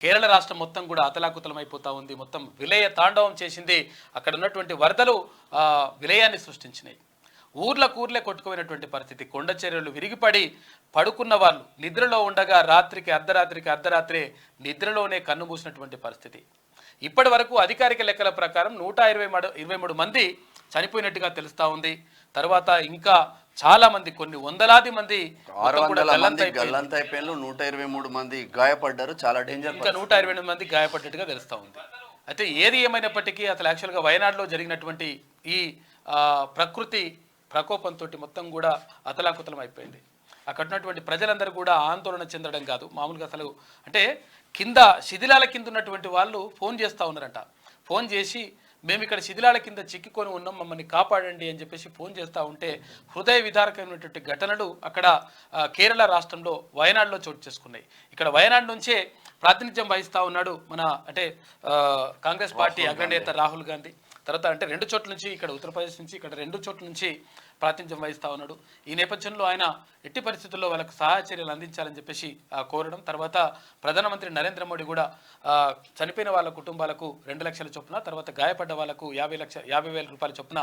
కేరళ రాష్ట్రం మొత్తం కూడా అతలాకుతలమైపోతా ఉంది. మొత్తం విలయ తాండవం చేసింది. అక్కడ ఉన్నటువంటి వరదలు విలయాన్ని సృష్టించినాయి. ఊర్లే కొట్టుకుపోయినటువంటి పరిస్థితి. కొండ చర్యలు విరిగిపడి పడుకున్న వాళ్ళు నిద్రలో ఉండగా అర్ధరాత్రే నిద్రలోనే కన్ను మూసినటువంటి పరిస్థితి. ఇప్పటి వరకు అధికారిక లెక్కల ప్రకారం 123 మంది చనిపోయినట్టుగా తెలుస్తా ఉంది. తర్వాత ఇంకా చాలా మంది, కొన్ని వందలాది మంది, 123 మంది గాయపడ్డారు. చాలా డేంజర్. ఇంకా 128 మంది గాయపడ్డట్టుగా తెలుస్తా ఉంది. అయితే ఏది ఏమైనప్పటికీ అసలు యాక్చువల్గా వయనాడులో జరిగినటువంటి ఈ ప్రకృతి ప్రకోపంతో మొత్తం కూడా అతలాకుతలం అయిపోయింది. అక్కడ ఉన్నటువంటి ప్రజలందరూ కూడా ఆందోళన చెందడం కాదు, మామూలుగా అసలు అంటే కింద శిథిలాల కింద ఉన్నటువంటి వాళ్ళు ఫోన్ చేస్తూ ఉన్నారంట. ఫోన్ చేసి మేము ఇక్కడ శిథిలాల కింద చిక్కుకొని ఉన్నాం, మమ్మల్ని కాపాడండి అని చెప్పేసి ఫోన్ చేస్తూ ఉంటే హృదయ విదారకమైనటువంటి ఘటనలు అక్కడ కేరళ రాష్ట్రంలో వయనాడులో చోటు చేసుకున్నాయి. ఇక్కడ వయనాడు నుంచే ప్రాతినిధ్యం వహిస్తూ ఉన్నాడు మన అంటే కాంగ్రెస్ పార్టీ అగ్రనేత రాహుల్ గాంధీ. తర్వాత అంటే 2 చోట్ల నుంచి, ఇక్కడ ఉత్తరప్రదేశ్ నుంచి, ఇక్కడ 2 చోట్ల నుంచి ప్రాతినిధ్యం వహిస్తూ ఉన్నాడు. ఈ నేపథ్యంలో ఆయన ఎట్టి పరిస్థితుల్లో వాళ్ళకు సహాయ చర్యలు అందించాలని చెప్పేసి కోరడం. తర్వాత ప్రధానమంత్రి నరేంద్ర మోడీ కూడా చనిపోయిన వాళ్ళ కుటుంబాలకు 2 లక్షల చొప్పున, తర్వాత గాయపడ్డ వాళ్ళకు 50,000 రూపాయల చొప్పున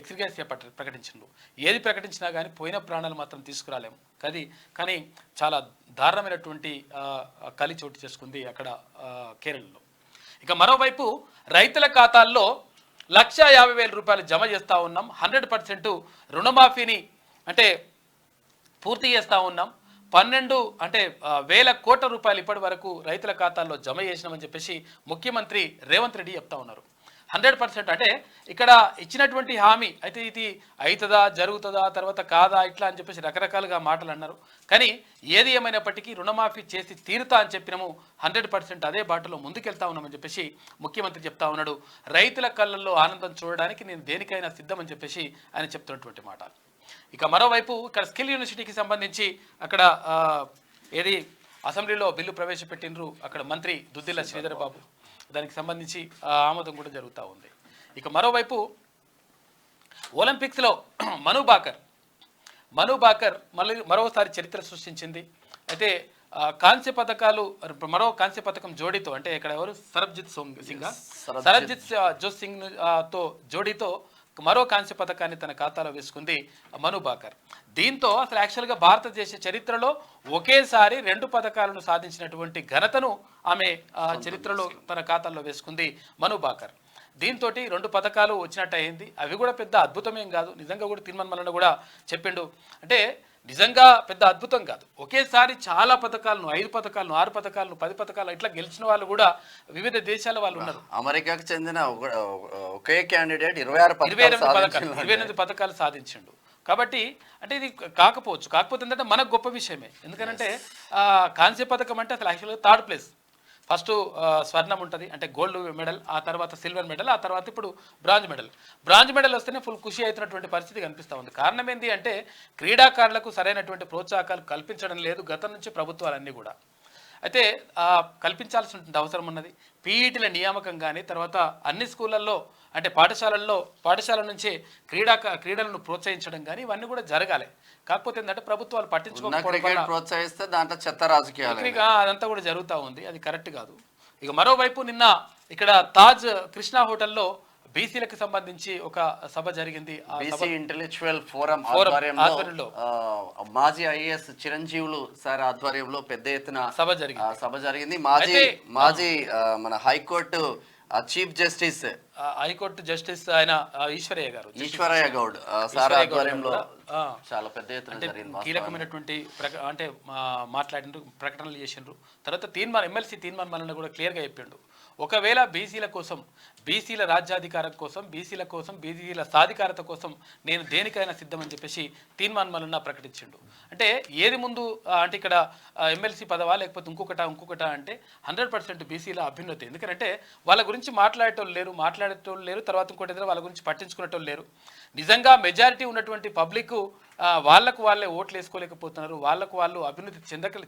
ఎక్స్గ్రేషియా ప్రకటించారు. ఏది ప్రకటించినా కానీ పోయిన ప్రాణాలు మాత్రం తీసుకురాలేము. కానీ చాలా దారుణమైనటువంటి కలి చోటు చేసుకుంది అక్కడ కేరళలో. ఇక మరోవైపు రైతుల ఖాతాల్లో 1,50,000 రూపాయలు జమ చేస్తూ ఉన్నాం. 100% రుణమాఫీని అంటే పూర్తి చేస్తూ ఉన్నాం. 12,000 కోట్ల రూపాయలు ఇప్పటి వరకు రైతుల ఖాతాల్లో జమ చేసినామని చెప్పేసి ముఖ్యమంత్రి రేవంత్ రెడ్డి చెప్తా ఉన్నారు. 100% అంటే ఇక్కడ ఇచ్చినటువంటి హామీ అయితే ఇది అవుతుందా, జరుగుతుందా, తర్వాత కాదా, ఇట్లా అని చెప్పేసి రకరకాలుగా మాటలు అన్నారు. కానీ ఏది ఏమైనప్పటికీ రుణమాఫీ చేసి తీరుతా అని చెప్పినాము. 100% అదే బాటలో ముందుకెళ్తా ఉన్నామని చెప్పేసి ముఖ్యమంత్రి చెప్తా ఉన్నాడు. రైతుల కళ్ళల్లో ఆనందం చూడడానికి నేను దేనికైనా సిద్ధమని చెప్పేసి ఆయన చెప్తున్నటువంటి మాట. ఇక మరోవైపు ఇక్కడ స్కిల్ యూనివర్సిటీకి సంబంధించి అక్కడ ఏది అసెంబ్లీలో బిల్లు ప్రవేశపెట్టినరు అక్కడ మంత్రి దుద్దిల్ల శ్రీధర్ బాబు. దానికి సంబంధించి ఆమోదం కూడా జరుగుతూ ఉంది. ఇక మరోవైపు ఒలింపిక్స్లో మను బాకర్ మరోసారి చరిత్ర సృష్టించింది. అయితే మరో కాంస్య పథకం జోడీతో, అంటే ఇక్కడ ఎవరు సరబ్జిత్ సింగ్ తో జోడీతో మరో కాంస్య పథకాన్ని తన ఖాతాలో వేసుకుంది మను బాకర్. దీంతో అసలు యాక్చువల్గా భారతదేశ చరిత్రలో ఒకేసారి 2 పథకాలను సాధించినటువంటి ఘనతను ఆమె చరిత్రలో తన ఖాతాలో వేసుకుంది మను బాకర్. దీంతో 2 పథకాలు వచ్చినట్టు అయింది. అవి కూడా పెద్ద అద్భుతమేం కాదు. నిజంగా కూడా తీర్మాన్ మల్లన్న కూడా చెప్పిండు. అంటే నిజంగా పెద్ద అద్భుతం కాదు. ఒకేసారి చాలా పథకాలను, 5 పథకాలను, 6 పథకాలను, 10 పథకాలు ఇట్లా గెలిచిన వాళ్ళు కూడా వివిధ దేశాల వాళ్ళు ఉన్నారు. అమెరికాకు చెందిన ఒకే క్యాండిడేట్ 28 పథకాలు సాధించిండు. కాబట్టి అంటే ఇది కాకపోతే ఏంటంటే మనకు గొప్ప విషయమే. ఎందుకంటే కాంస్య పథకం అంటే అసలు యాక్చువల్గా 3rd ప్లేస్. ఫస్ట్ స్వర్ణం ఉంటుంది, అంటే గోల్డ్ మెడల్, ఆ తర్వాత సిల్వర్ మెడల్, ఆ తర్వాత ఇప్పుడు బ్రాంజ్ మెడల్ వస్తేనే ఫుల్ ఖుషి అవుతున్నటువంటి పరిస్థితి కనిపిస్తూ ఉంది. కారణం ఏంటి అంటే క్రీడాకారులకు సరైనటువంటి ప్రోత్సాహకాలు కల్పించడం లేదు గతం నుంచి ప్రభుత్వాలన్నీ కూడా. అయితే కల్పించాల్సిన అవసరం ఉన్నది. పీఈటీల నియామకం కానీ, తర్వాత అన్ని స్కూళ్ళల్లో అంటే పాఠశాల నుంచే క్రీడలను ప్రోత్సహించడం కానీ ఇవన్నీ కూడా జరగాలి. కాకపోతే ఏంటంటే ప్రభుత్వాలు పట్టించుకోకపోవడం, ప్రోత్సహిస్తే దాంట్లో చెత్త రాజకీయాలు అదంతా కూడా జరుగుతూ ఉంది. అది కరెక్ట్ కాదు. ఇక మరోవైపు నిన్న ఇక్కడ తాజ్ కృష్ణా హోటల్లో బీసీలకు సంబంధించి ఒక సభ జరిగింది. ఇంటెలెక్చువల్ ఫోరం ఆధ్వర్యంలో మాజీ ఐఏఎస్ చిరంజీవులు సార్ ఆధ్వర్యంలో పెద్ద ఎత్తున సభ జరిగింది. మాజీ మన high court chief justice high court justice ఆయన ఈశ్వరయ్య గౌడ్ సార్ ఆధ్వర్యంలో చాలా పెద్ద ఎత్తున కీలకమైనటువంటి అంటే మాట్లాడినారు, ప్రకటనలు చేసిండ్రు. తర్వాత ఎమ్మెల్సీ తీర్మాన్ మల్లన్న కూడా క్లియర్గా చెప్పిండు. ఒకవేళ బీసీల కోసం, బీసీల రాజ్యాధికారం కోసం, బీసీల సాధికారత కోసం నేను దేనికైనా సిద్ధమని చెప్పేసి తీర్మాన్ మల్లన్న ప్రకటించిండు. అంటే ఏది ముందు అంటే ఇక్కడ ఎమ్మెల్సీ పదవా లేకపోతే ఇంకొకట అంటే 100% బీసీల అభ్యున్నతి. ఎందుకంటే వాళ్ళ గురించి మాట్లాడేటోళ్ళు లేరు, తర్వాత ఇంకోటి వాళ్ళ గురించి పట్టించుకునేటోళ్ళు లేరు. నిజంగా మెజారిటీ ఉన్నటువంటి పబ్లిక్ వాళ్ళకు వాళ్ళే ఓట్లు వేసుకోలేకపోతున్నారు, వాళ్ళకు వాళ్ళు అభివృద్ధి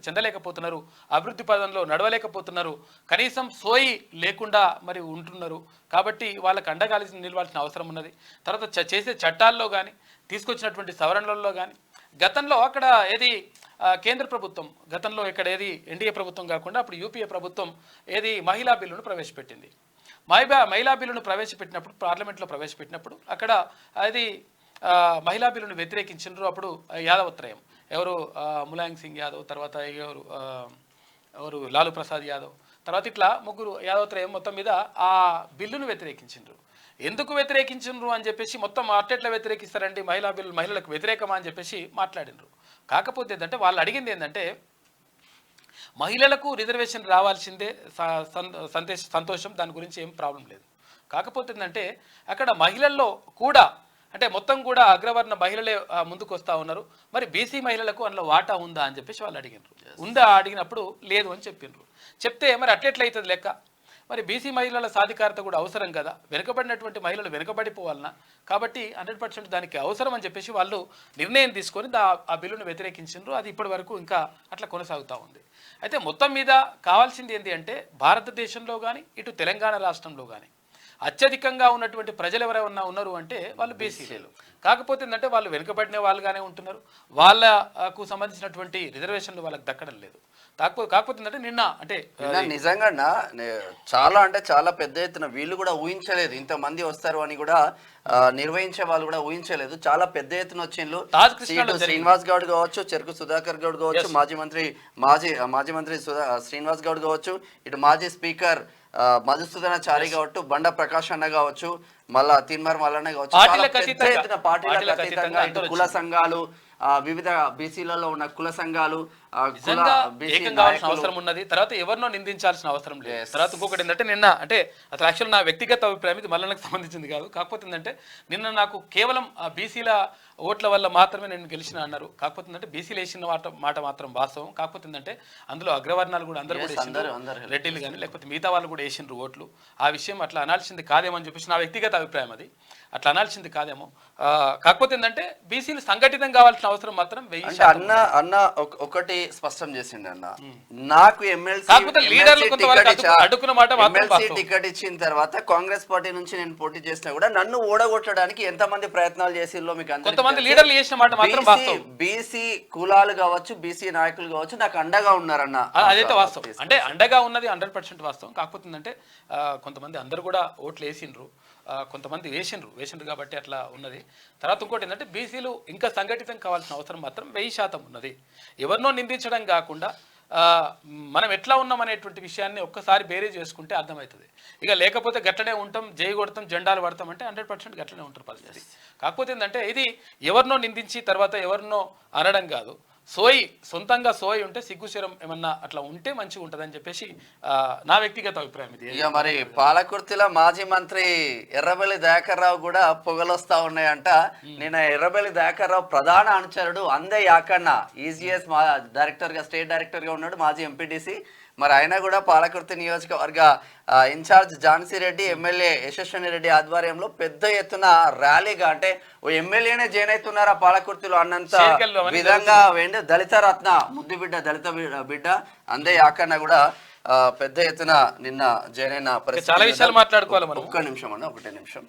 చెందలేకపోతున్నారు, అభివృద్ధి పదంలో నడవలేకపోతున్నారు, కనీసం సోయి లేకుండా మరి ఉంటున్నారు. కాబట్టి వాళ్ళకు అండగా నిలవాల్సిన అవసరం ఉన్నది. తర్వాత చేసే చట్టాల్లో కానీ, తీసుకొచ్చినటువంటి సవరణలలో కానీ, గతంలో అక్కడ ఏది కేంద్ర ప్రభుత్వం గతంలో ఇక్కడ ఏది ఎన్డీఏ ప్రభుత్వం కాకుండా అప్పుడు యూపీఏ ప్రభుత్వం ఏది మహిళా బిల్లును ప్రవేశపెట్టింది. మహిళా బిల్లును ప్రవేశపెట్టినప్పుడు పార్లమెంట్లో ప్రవేశపెట్టినప్పుడు అక్కడ అది మహిళా బిల్లును వ్యతిరేకించారు. అప్పుడు యాదవత్రయం ఎవరు ములాయం సింగ్ యాదవ్, తర్వాత ఎవరు లాలూ ప్రసాద్ యాదవ్, తర్వాత ఇట్లా ముగ్గురు యాదవత్రయం మొత్తం మీద ఆ బిల్లును వ్యతిరేకించారు. ఎందుకు వ్యతిరేకించరు అని చెప్పేసి మొత్తం అట్టెట్లా వ్యతిరేకిస్తారండి, మహిళా బిల్లు మహిళలకు వ్యతిరేకమా అని చెప్పేసి మాట్లాడినరు. కాకపోతే ఏంటంటే వాళ్ళు అడిగింది ఏంటంటే మహిళలకు రిజర్వేషన్ రావాల్సిందే, సంతోషం, దాని గురించి ఏం ప్రాబ్లం లేదు. కాకపోతే ఏంటంటే అక్కడ మహిళల్లో కూడా అంటే మొత్తం కూడా అగ్రవర్ణ మహిళలే ముందుకు వస్తూ ఉన్నారు. మరి బీసీ మహిళలకు అందులో వాటా ఉందా అని చెప్పేసి వాళ్ళు అడిగినారు. ఉందా అడిగినప్పుడు లేదు అని చెప్పిండ్రు. చెప్తే మరి అట్లెట్లయితుంది లెక్క, మరి బీసీ మహిళల సాధికారత కూడా అవసరం కదా, వెనుకబడినటువంటి మహిళలు వెనుకబడిపోవాలన్నా, కాబట్టి 100% దానికి అవసరం అని చెప్పేసి వాళ్ళు నిర్ణయం తీసుకొని ఆ బిల్లును వ్యతిరేకించారు. అది ఇప్పటి వరకు ఇంకా అట్లా కొనసాగుతూ ఉంది. అయితే మొత్తం మీద కావాల్సింది ఏంటి అంటే భారతదేశంలో కానీ ఇటు తెలంగాణ రాష్ట్రంలో కానీ అత్యధికంగా ఉన్నటువంటి ప్రజలు ఎవరైనా ఉన్నారు అంటే వాళ్ళు బీసీలు. కాకపోతే ఏంటంటే వాళ్ళు వెనుకబడిన వాళ్ళుగానే ఉంటున్నారు, వాళ్ళకు సంబంధించినటువంటి రిజర్వేషన్లు వాళ్ళకి దక్కడం లేదు. కాకపోతే ఏంటంటే నిన్న అంటే నిజంగా చాలా అంటే చాలా పెద్ద ఎత్తున వీళ్ళు కూడా ఊహించలేదు ఇంతమంది వస్తారు అని కూడా, నిర్వహించే వాళ్ళు కూడా ఊహించలేదు. చాలా పెద్ద ఎత్తున వచ్చిండ్రు. శ్రీనివాస్ గౌడ్ కావచ్చు, చెరుకు సుధాకర్ గౌడ్ కావచ్చు, మాజీ మంత్రి శ్రీనివాస్ గౌడ్ కావచ్చు, ఇటు మాజీ స్పీకర్ మధుసూదనాచారి కావచ్చు, బండ ప్రకాష్ అన్న కావచ్చు, మళ్ళా తిన్మర్ మల్లన్న కావచ్చు, పార్టీలకు అతీతంగా కుల సంఘాలు, వివిధ బీసీలలో ఉన్న కుల సంఘాలు అవసరం ఉన్నది. తర్వాత ఎవరినో నిందించాల్సిన అవసరం లేదు. తర్వాత ఇంకొకటి ఏంటంటే నిన్న అంటే అసలు యాక్చువల్ నా వ్యక్తిగత అభిప్రాయం, ఇది మల్లన్నకు సంబంధించింది కాదు. కాకపోతే ఏంటంటే నిన్న నాకు కేవలం బీసీల ఓట్ల వల్ల మాత్రమే నేను గెలిచిన అన్నారు. కాకపోతే ఏంటంటే బీసీలు వేసిన మాట మాత్రం వాస్తవం. కాకపోతే ఏంటంటే అందులో అగ్రవర్ణాలు కూడా అందరూ కూడా రెడ్డిలు కానీ లేకపోతే మిగతా వాళ్ళు కూడా వేసిండ్రు ఓట్లు. ఆ విషయం అట్లా అనాల్సింది కాదేమో అని చెప్పేసి నా వ్యక్తిగత అభిప్రాయం. అది అట్లా అనాల్సింది కాదేమో. కాకపోతే ఏంటంటే బీసీలు సంఘటితం కావాల్సిన అవసరం మాత్రం అన్న ఒకటి స్పష్టం చేసిండు అన్న, నాకు ఎమ్మెల్సీ టికెట్ ఇచ్చిన తర్వాత కాంగ్రెస్ పార్టీ నుంచి నేను పోటీ చేసినా కూడా నన్ను ఓడగొట్టడానికి ఎంతమంది ప్రయత్నాలు చేసిందో మీకు బీసీ కులాలు కావచ్చు, బీసీ నాయకులు కావచ్చు నాకు అండగా ఉన్నారన్న. అదైతే వాస్తవం, అంటే అండగా ఉన్నది 100% వాస్తవం. కాకపోతే ఏంటంటే కొంతమంది అందరు కూడా ఓట్లు వేసిండ్రు, కొంతమంది వేసిండ్రు కాబట్టి అట్లా ఉన్నది. తర్వాత ఇంకోటి ఏంటంటే బీసీలు ఇంకా సంఘటితం కావాల్సిన అవసరం మాత్రం 1000% ఉన్నది. ఎవరినో నిందించడం కాకుండా మనం ఎట్లా ఉన్నాం అనేటువంటి విషయాన్ని ఒక్కసారి బేరీ చేసుకుంటే అర్థమవుతుంది. ఇక లేకపోతే గట్లనే ఉంటాం, జై కొడతాం, జెండాలు పడతాం అంటే 100% గట్లనే ఉంటారు పరిస్థితి. కాకపోతే ఏంటంటే ఇది ఎవరినో నిందించి తర్వాత ఎవరినో అనడం కాదు, సొంతంగా సోయి ఉంటే సిగ్గుశరం ఏమన్నా అట్లా ఉంటే మంచిగా ఉంటుందని చెప్పేసి నా వ్యక్తిగత అభిప్రాయం ఇది. ఇక మరి పాలకుర్తిలో మాజీ మంత్రి ఎర్రబెల్లి దయాకర్ రావు కూడా పొగలొస్తా ఉన్నాయంట. నేను ఎర్రబెల్లి దయాకర్ రావు ప్రధాన అనుచరుడు అందే యాకన్న, ఈజీఎస్ డైరెక్టర్ గా స్టేట్ డైరెక్టర్ గా ఉన్నాడు, మాజీ ఎంపీటీసీ. మరి ఆయన కూడా పాలకుర్తి నియోజకవర్గ ఇన్ఛార్జ్ ఝాన్సీ రెడ్డి, ఎమ్మెల్యే యశస్విని రెడ్డి ఆధ్వర్యంలో పెద్ద ఎత్తున ర్యాలీగా, అంటే ఓ ఎమ్మెల్యేనే జైన్ అవుతున్నారా పాలకుర్తిలో అన్నంత విధంగా వెండి దళిత రత్న ముద్దు బిడ్డ, దళిత బిడ్డ అందే యాకన్న కూడా పెద్ద ఎత్తున నిన్న జైన్ అయిన పరిస్థితి. చాలా విషయాలు మాట్లాడుకోవాలి మనం. ఒక్క నిమిషం అన్న, ఒకటే నిమిషం.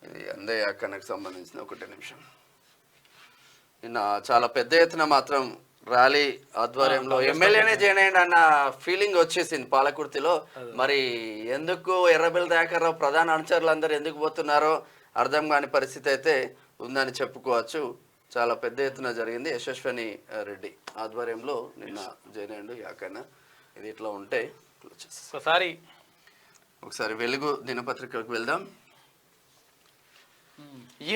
ఇది అందే యాకన్నకు సంబంధించిన ఒకటే నిమిషం. నిన్న చాలా పెద్ద ఎత్తున మాత్రం ర్యాలీ ఆధ్వర్యంలో ఎమ్మెల్యేనే జాయిన్ అయ్యండి అన్న ఫీలింగ్ వచ్చేసింది పాలకుర్తిలో. మరి ఎందుకు ఎర్రబెల్లి దయాకర్ రావు ప్రధాన అనుచరులు అందరూ ఎందుకు పోతున్నారో అర్థం కాని పరిస్థితి అయితే ఉందని చెప్పుకోవచ్చు. చాలా పెద్ద ఎత్తున జరిగింది. యశస్విని రెడ్డి ఆధ్వర్యంలో నిన్న జాయిన్ అయ్యండు యాకన్న. ఇది ఇట్లా ఉంటే ఒకసారి వెలుగు దినపత్రికకు వెళ్దాం.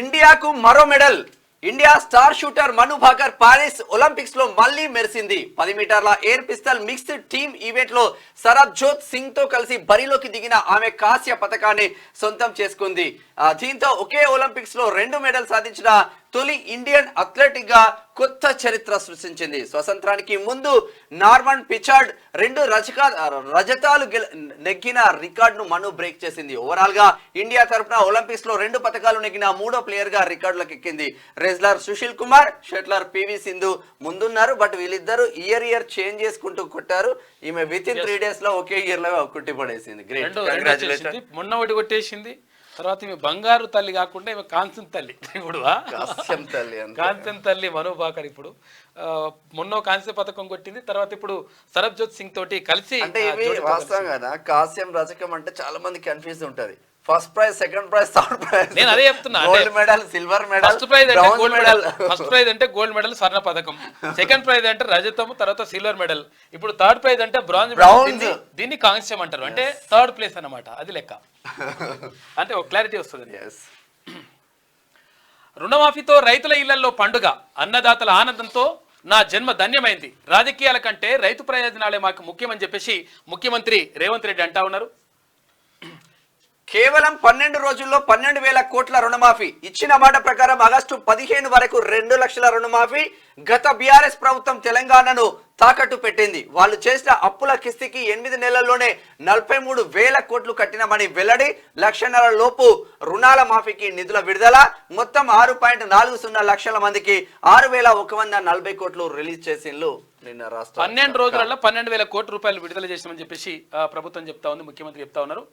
ఇండియాకు మరో మెడల్. ఇండియా స్టార్ షూటర్ మను భాకర్ పారిస్ ఒలింపిక్స్ లో మళ్ళీ మెరిసింది. 10 మీటర్ల ఎయిర్ పిస్తల్ మిక్స్డ్ టీమ్ ఈవెంట్ లో సరబ్జోత్ సింగ్ తో కలిసి బరిలోకి దిగిన ఆమె కాంస్య పతకాన్ని సొంతం చేసుకుంది. దీంతో ఒకే ఒలింపిక్స్ లో 2 మెడల్ సాధించిన తొలి ఇండియన్ అథ్లెటిక్ గా కొత్త చరిత్ర సృష్టించింది. స్వతంత్రానికి ముందు నార్మన్ పిచార్డ్ 2 రజతాలు నెగ్గిన రికార్డును మను బ్రేక్ చేసింది. ఓవరాల్ గా ఇండియా తరఫున ఒలింపిక్స్ లో 2 పతకాలు నెగ్గిన 3వ ప్లేయర్ గా రికార్డులకు ఎక్కింది. Wrestler Sushil Kumar, shuttler PV Sindhu ముందున్నారు. బట్ వీళ్ళిద్దరు ఇయర్ చేంజ్ చేసుకుంటూ కొట్టారు. ఈమె విత్ ఇన్ 3 days లో ఒకే ఇయర్ లో కుట్టి పడేసింది. Great, congratulation. మొన్న ఒకటి కొట్టేసింది, తర్వాత ఈమె బంగారు తల్లి కాకుండా ఈమె కాంచన్ తల్లి ఇప్పుడు కాస్యం తల్లి కాంచన్ తల్లి మను భాకర్ ఇప్పుడు మొన్న కాంస్య పథకం కొట్టింది. తర్వాత ఇప్పుడు సరబ్జోత్ సింగ్ తోటి కలిసి అంటే ఇవి వాస్తవం కదా. కాస్యం రజకం అంటే చాలా మంది కన్ఫ్యూజ్ ఉంటది. First prize, second prize, third prize. నేను అదే చెప్తున్నా, gold medal, silver medal, first prize అంటే గోల్డ్ మెడల్, ఫస్ట్ ప్రైజ్ అంటే గోల్డ్ మెడల్ స్వర్ణ పథకం, సెకండ్ ప్రైజ్ అంటే రజతం, తర్వాత సిల్వర్ మెడల్, ఇప్పుడు థర్డ్ ప్రైజ్ అంటే బ్రాంజ్. దీన్ని కాంస్యం అంటారు, అంటే థర్డ్ ప్లేస్ అన్నమాట. అది లెక్క. అంటే ఒక క్లారిటీ వస్తుంది. రుణమాఫీతో రైతుల ఇళ్లలో పండుగ, అన్నదాతల ఆనందంతో నా జన్మ ధన్యమైంది, రాజకీయాల కంటే రైతు ప్రయోజనాలే మాకు ముఖ్యమని చెప్పేసి ముఖ్యమంత్రి రేవంత్ రెడ్డి అంటా ఉన్నారు. కేవలం 12 రోజుల్లో 12,000 కోట్ల రుణమాఫీ. ఇచ్చిన మాట ప్రకారం ఆగస్టు 15 వరకు 2 లక్షల రుణమాఫీ. గత బీఆర్ఎస్ ప్రభుత్వం తెలంగాణను తాకట్టు పెట్టింది. వాళ్ళు చేసిన అప్పుల కిస్తీకి 8 నెలల్లోనే 43,000 కోట్లు కట్టినామని వెల్లడి. 1.5 లక్షల లోపు రుణాల మాఫీకి నిధుల విడుదల. మొత్తం 6.40 లక్షల మందికి 6,140 కోట్లు రిలీజ్ చేసిండ్రు నిన్న రాష్ట్రం. 12 రోజులలో 12,000 కోట్ల రూపాయలు విడుదల చేసామని చెప్పేసి ప్రభుత్వం చెప్తా ఉంది, ముఖ్యమంత్రి చెప్తా ఉన్నారు.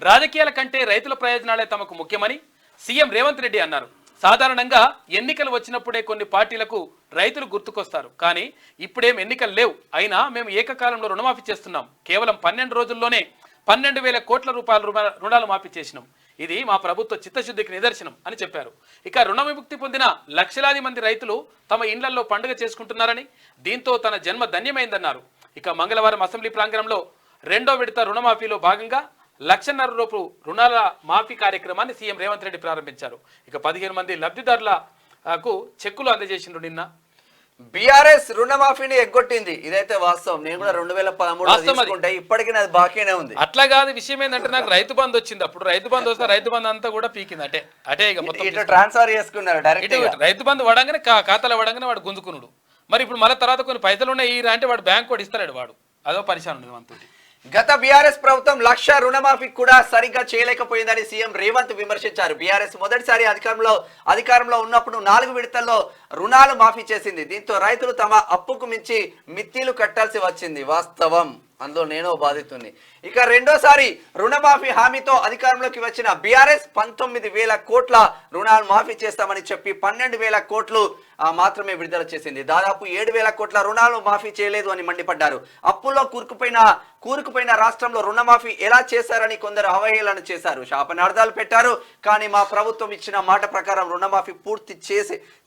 రాజకీయాల కంటే రైతుల ప్రయోజనాలే తమకు ముఖ్యమని సీఎం రేవంత్ రెడ్డి అన్నారు. సాధారణంగా ఎన్నికలు వచ్చినప్పుడే కొన్ని పార్టీలకు రైతులు గుర్తుకొస్తారు, కానీ ఇప్పుడేం ఎన్నికలు లేవు, అయినా మేము ఏకకాలంలో రుణమాఫీ చేస్తున్నాం. కేవలం 12 రోజుల్లోనే 12,000 కోట్ల రూపాయల రుణాలు మాఫీ చేసినాం. ఇది మా ప్రభుత్వ చిత్తశుద్ధికి నిదర్శనం అని చెప్పారు. ఇక రుణ విముక్తి పొందిన లక్షలాది మంది రైతులు తమ ఇండ్లలో పండుగ చేసుకుంటున్నారని, దీంతో తన జన్మ ధన్యమైందన్నారు. ఇక మంగళవారం అసెంబ్లీ ప్రాంగణంలో 2వ విడత రుణమాఫీలో భాగంగా 1.5 లక్షల రూపు రుణాల మాఫీ కార్యక్రమాన్ని సీఎం రేవంత్ రెడ్డి ప్రారంభించారు. ఇక 15 మంది లబ్ధిదారులకు చెక్కులు అందజేసిండ్రు. నిన్న బీఆర్ఎస్ రుణమాఫీని ఎగ్గొట్టింది. ఇదైతే వాస్తవం. నేను కూడా 2013 ఇప్పటికీ అది బాకీనే ఉంది. అట్లా కాదు, విషయం ఏంటంటే నాకు రైతు బంధు వచ్చింది. అప్పుడు రైతు బంధు వస్తే రైతు బంధు అంతా కూడా పీకింది. అటే ఇక మొత్తం ట్రాన్స్ఫర్ చేసుకున్నారు డైరెక్ట్. రైతు బంధు వడంగానే ఖాతాలో వడంగానే వాడు గుంజుకున్నాడు. మరి ఇప్పుడు మళ్ళీ తర్వాత కొన్ని పైసలు ఉన్నాయి అంటే వాడు బ్యాంక్ కూడా ఇస్తాడు. వాడు అదో పరిశాన్ ఉంది మనతోటి. గత బీఆర్ఎస్ ప్రభుత్వం 1 లక్ష రుణమాఫీ కూడా సరిగ్గా చేయలేకపోయిందని సీఎం రేవంత్ విమర్శించారు. బీఆర్ఎస్ మొదటిసారి అధికారంలో ఉన్నప్పుడు 4 విడతల్లో రుణాలు మాఫీ చేసింది. దీంతో రైతులు తమ అప్పుకు మించి మిత్తిలు కట్టాల్సి వచ్చింది. వాస్తవం, అందులో నేను బాధితుని. ఇక రెండోసారి రుణమాఫీ హామీతో అధికారంలోకి వచ్చిన బీఆర్ఎస్ 19,000 కోట్ల రుణాలు మాఫీ చేస్తామని చెప్పి 12,000 కోట్లు మాత్రమే విడుదల చేసింది. దాదాపు 7,000 కోట్ల రుణాలు మాఫీ చేయలేదు అని మండిపడ్డారు. అప్పుల్లో కూరుకుపోయిన రాష్ట్రంలో రుణమాఫీ ఎలా చేశారని కొందరు అవహేళన చేశారు, శాపనార్థాలు పెట్టారు. కానీ మా ప్రభుత్వం ఇచ్చిన మాట ప్రకారం రుణమాఫీ పూర్తి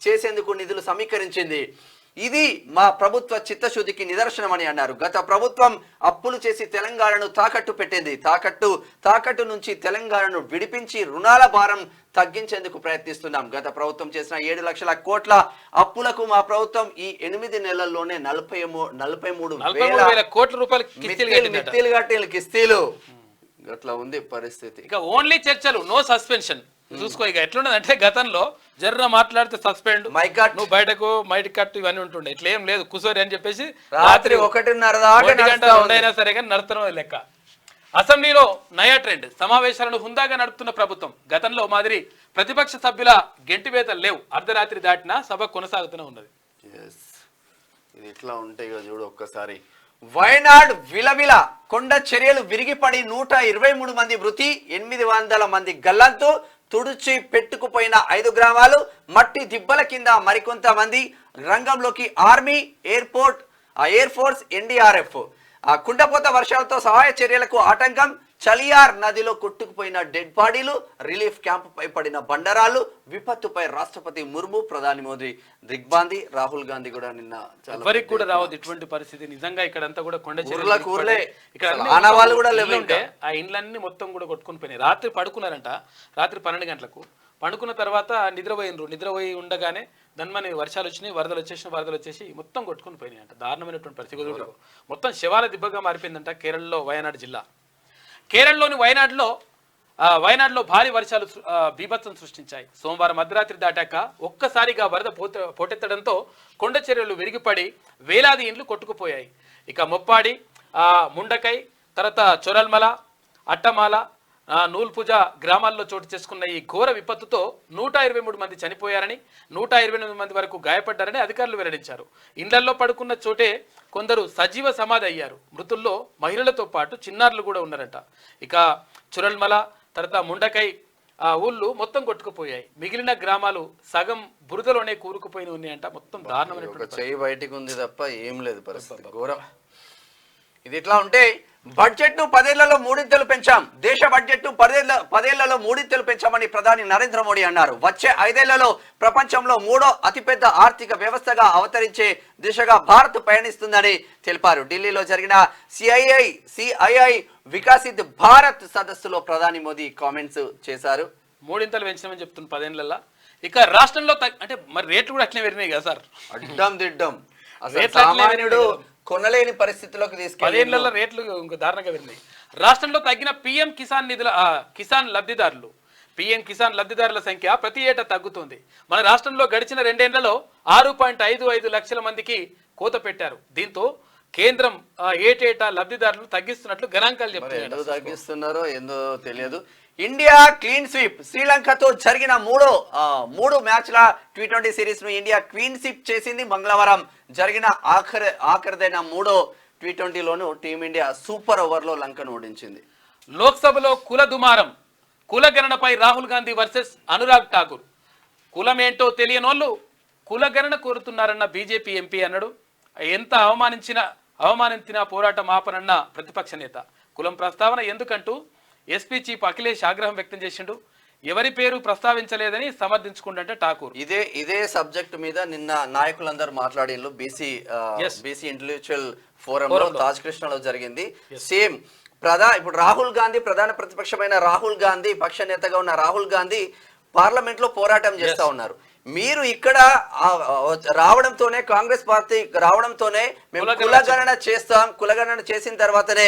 చేసేందుకు నిధులు సమీకరించింది. ఇది మా ప్రభుత్వ చిత్తశుద్ధికి నిదర్శనమని అన్నారు. గత ప్రభుత్వం అప్పులు చేసి తెలంగాణను తాకట్టు పెట్టింది. తాకట్టు నుంచి తెలంగాణను విడిపించి రుణాల భారం తగ్గించేందుకు ప్రయత్నిస్తున్నాం. గత ప్రభుత్వం చేసిన 7 లక్షల కోట్ల అప్పులకు మా ప్రభుత్వం ఈ 8 నెలల్లోనే 43,000 కోట్ల రూపాయలు మిత్తిలు కట్టిన కిస్తీలు. అట్లా ఉంది పరిస్థితి. ఇక ఓన్లీ చర్చలు, నో సస్పెన్షన్. చూసుకో ఇక ఎట్లున్నది అంటే, గతంలో జర్ర మాట్లాడితే సస్పెండ్, నువ్వు బయటకు మైట్ కట్ ఇవన్నీ ఉంటుండే. ఇట్లా ఏం లేదు, కుసోరి అని చెప్పేసి రాత్రి 1:30 దాకా ఉండైనా సరే కానీ నడుతున్న లెక్క. అసెంబ్లీలో నయా ట్రెండ్, సమావేశాలను హుందాగా నడుపుతున్న ప్రభుత్వం. గతంలో మాదిరి ప్రతిపక్ష సభ్యుల గెంటివేతలు లేవు. అర్ధరాత్రి దాటినా సభ కొనసాగుతూనే ఉన్నది. ఇది ఇట్లా ఉంటాయి చూడు ఒక్కసారి. వయనాడ్ విలవిల, కొండ చర్యలు విరిగిపడి 123 మంది మృతి, 800 మంది గల్లంతు. తుడిచి పెట్టుకుపోయిన 5 గ్రామాలు, మట్టి దిబ్బల కింద మరికొంతమంది. రంగంలోకి ఆర్మీ, ఎయిర్ ఫోర్స్, ఎన్డీఆర్ఎఫ్. కుండపోత వర్షాలతో సహాయ చర్యలకు ఆటంకం. చలియార్ నదిలో కొట్టుకుపోయిన డెడ్ బాడీలు, రిలీఫ్ క్యాంపుపై పడిన బండరాలు. విపత్తుపై రాష్ట్రపతి ముర్ము, ప్రధాని మోదీ దిగ్బాంది, రాహుల్ గాంధీ కూడా నిన్న ఎవరికి కూడా రావద్దు ఇటువంటి పరిస్థితి. నిజంగా ఇక్కడంతా కూడా కొండ ఇక్కడ ఆనవాళ్ళు కూడా లేవుంటే ఆ ఇండ్లన్నీ మొత్తం కూడా కొట్టుకుని పోయినాయి. రాత్రి పడుకున్నారంట. రాత్రి 12 గంటలకు పండుకున్న తర్వాత నిద్రపోయి ఉండగానే దన్మని వర్షాలు వచ్చినాయి, వరదలు వచ్చేసి మొత్తం కొట్టుకుని పోయినాయి అంట. దారుణమైనటువంటి పరిస్థితి. మొత్తం శవాల దిబ్బగా మారిపోయిందంట కేరళలో వయనాడ్ జిల్లా. కేరళలోని వయనాడ్లో భారీ వర్షాలు బీభత్సం సృష్టించాయి. సోమవారం అర్ధరాత్రి దాటాక ఒక్కసారిగా వరద పోటెత్తడంతో కొండ చర్యలు విరిగిపడి వేలాది ఇండ్లు కొట్టుకుపోయాయి. ఇక మొప్పాడి, ముండకై, తర్వాత చొరల్మల, అట్టమాల, నూల్పుజ గ్రామాల్లో చోటు చేసుకున్న ఈ ఘోర విపత్తుతో 123 మంది చనిపోయారని, 128 మంది వరకు గాయపడ్డారని అధికారులు వెల్లడించారు. ఇండ్లల్లో పడుకున్న చోటే కొందరు సజీవ సమాధి అయ్యారు. మృతుల్లో మహిళలతో పాటు చిన్నారులు కూడా ఉన్నారట. ఇక చురల్మల, తర్వాత ముండకై, ఊళ్ళు మొత్తం కొట్టుకుపోయాయి. మిగిలిన గ్రామాలు సగం బురదలోనే కూరుకుపోయిన ఉన్నాయంట. మొత్తం దారుణమైనటువంటి చెయ్యి బయటికి ఉంది తప్ప ఏం లేదు పరిస్థితి, ఘోరం. ఇది ఇట్లా ఉంటే బడ్జెట్ ను 10 ఏళ్లలో 3 పెంచాం. దేశ బడ్జెట్ ను 10 ఏళ్లలో 3 పెంచామని ప్రధాని నరేంద్ర మోడీ అన్నారు. వచ్చే 5 ఏళ్లలో ప్రపంచంలో 3వ అతిపెద్ద ఆర్థిక వ్యవస్థగా అవతరించే దిశగా భారత్ పయనిస్తుందని తెలిపారు. ఢిల్లీలో జరిగిన సిఐఐ వికసిత్ భారత్ సదస్సులో ప్రధాని మోదీ కామెంట్స్ చేశారు. 3 పెంచినామని చెప్తున్న 10 ఏళ్లలో. ఇక రాష్ట్రంలో అంటే మరి రేట్లు కూడా అట్లే పెరిగినాయి కదా సార్, అడ్డం దిడ్డం. అసలు సామాన్యుడు కొనలేని పరిస్థితిలోకి తీసుకెళ్ళి 10 ఏళ్లలో రేట్లు ఇంకా దారుణంగా పెరిగినాయి. రాష్ట్రంలో తగ్గిన పీఎం కిసాన్ నిధుల కిసాన్ లబ్ధిదారులు పీఎం కిసాన్ లబ్ధిదారుల సంఖ్య ప్రతి ఏటా తగ్గుతుంది. మన రాష్ట్రంలో గడిచిన 2 ఏళ్లలో 6.55 లక్షల మందికి కోత పెట్టారు. దీంతో కేంద్రం ఏటేటా లబ్ధిదారులు తగ్గిస్తున్నట్లు గణాంకాలు చెప్తున్నారు. ఎందుకు తగ్గిస్తున్నారో ఏందో తెలియదు. India clean sweep. శ్రీలంకతో జరిగిన మూడు మ్యాచ్ల T20 సిరీస్ ను ఇండియా క్లీన్ స్వీప్ చేసింది. మంగళవారం జరిగిన ఆఖరిదైన 3వ T20లోను టీమిండియా సూపర్ ఓవర్లో లంకను ఓడించింది. లోక్సభలో కుల దుమారం. కులగణనపై రాహుల్ గాంధీ వర్సెస్ అనురాగ్ ఠాకూర్. కులమేంటో తెలియనోళ్ళు కులగణన కోరుతున్నారన్న బీజేపీ ఎంపీ అన్నాడు. ఎంత అవమానించిన పోరాటం ఆపనన్న ప్రతిపక్ష నేత. కులం ప్రస్తావన ఎందుకంటూ ఎస్పీ చీఫ్ అఖిలేష్ ఆగ్రహం వ్యక్తం చేసిండు. ఎవరి పేరు ప్రస్తావించలేదని సమర్థించుకుంటే ఠాకూర్. ఇదే సబ్జెక్ట్ మీద నిన్న నాయకులందరూ మాట్లాడిండ్రు. బీసీ ఇంటెలెక్చువల్ ఫోరంలో తాజ్ కృష్ణలో జరిగింది. సేమ్ ఇప్పుడు రాహుల్ గాంధీ, ప్రధాన ప్రతిపక్షమైన రాహుల్ గాంధీ, పక్ష నేతగా ఉన్న రాహుల్ గాంధీ పార్లమెంట్ లో పోరాటం చేస్తా ఉన్నారు. మీరు ఇక్కడ రావడంతోనే, కాంగ్రెస్ పార్టీ రావడంతోనే మేము కులగణన చేస్తాం, కులగణన చేసిన తర్వాతనే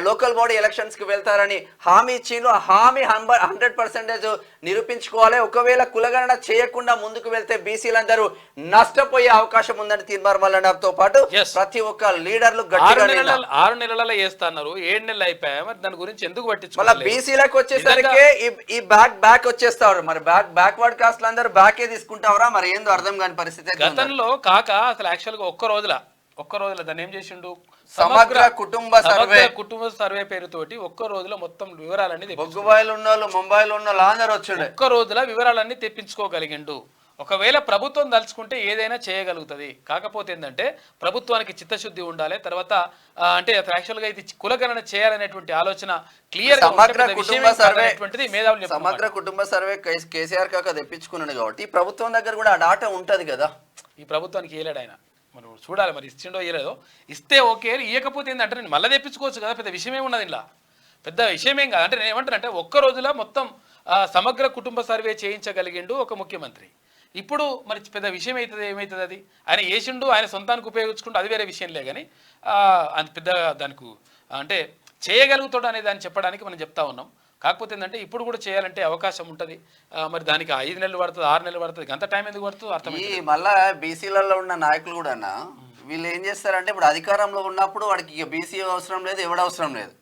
లోకల్ బాడీ ఎలక్షన్స్ కి వెళ్తారని హామీ ఇచ్చిండ్రు. ఆ హామీ 100% నిరూపించుకోవాలి. ఒకవేళ కులగణన చేయకుండా ముందుకు వెళ్తే బీసీలందరూ నష్టపోయే అవకాశం ఉందని తీర్మార్మలతో పాటు ప్రతి ఒక్క లీడర్లు 6 నెలలలో చేస్తున్నారు. 7 నెలలు అయిపోయాయి. మరి దాని గురించి ఎందుకు పట్టించుకోవాలి? బీసీలకు వచ్చేసరికి ఈ బ్యాక్ వచ్చేస్తారు. మరి బ్యాక్వర్డ్ కాస్ట్ అందరూ బ్యాకే తీసుకుంటావరా? మరి ఏందో అర్థం కాని పరిస్థితి. గతంలో కాక అసలు యాక్చువల్ గా ఒక్క రోజుల దాన్ని ఏం చేసిండు, సమగ్ర కుటుంబ సర్వే పేరుతోటి ఒక్క రోజులో మొత్తం వివరాలన్నీ, బొగ్గుబాయిలు ఉన్న వాళ్ళు, ముంబైలో ఉన్న వాళ్ళు అందరూ వచ్చాడు. ఒక్క రోజుల వివరాలన్నీ తెప్పించుకోగలిగిండు. ఒకవేళ ప్రభుత్వం తలుచుకుంటే ఏదైనా చేయగలుగుతుంది. కాకపోతే ఏంటంటే ప్రభుత్వానికి చిత్తశుద్ధి ఉండాలి. తర్వాత అంటే యాక్చువల్ గా ఇది కులగణన చేయాలనేటువంటి ఆలోచన క్లియర్. సమగ్ర కుటుంబ సర్వే కేసీఆర్ కాక తెప్పించుకున్నాడు కాబట్టి ప్రభుత్వం దగ్గర కూడా ఆ డాటా ఉంటది కదా. ఈ ప్రభుత్వానికి ఏలాడు ఆయన, మనం చూడాలి మరి ఇచ్చిండో ఇయ్యలేదో. ఇస్తే ఓకే, ఇవ్వకపోతే ఏంటంటే నేను మళ్ళీ తెప్పించుకోవచ్చు కదా. పెద్ద విషయం ఏమున్నది ఇలా, పెద్ద విషయమేం కాదు. అంటే నేను ఏమంటానంటే ఒక్క రోజులో మొత్తం సమగ్ర కుటుంబ సర్వే చేయించగలిగిండు ఒక ముఖ్యమంత్రి. ఇప్పుడు మరి పెద్ద విషయం అవుతుంది, ఏమవుతుంది అది ఆయన చేసిండు, ఆయన సొంతానికి ఉపయోగించుకుంటూ అది వేరే విషయంలే. కానీ అంత పెద్ద దానికి అంటే చేయగలుగుతాడు అనే దాన్ని చెప్పడానికి మనం చెప్తా ఉన్నాం. కాకపోతే ఏంటంటే ఇప్పుడు కూడా చేయాలంటే అవకాశం ఉంటుంది. మరి దానికి 5 నెలలు పడుతుంది, 6 నెలలు పడుతుంది. గంత టైం ఎందుకు పడుతుంది అర్థం. మళ్ళా బీసీలలో ఉన్న నాయకులు కూడా వీళ్ళు ఏం చేస్తారంటే ఇప్పుడు అధికారంలో ఉన్నప్పుడు వాడికి ఇక బీసీ అవసరం లేదు, ఎవడ అవసరం లేదు.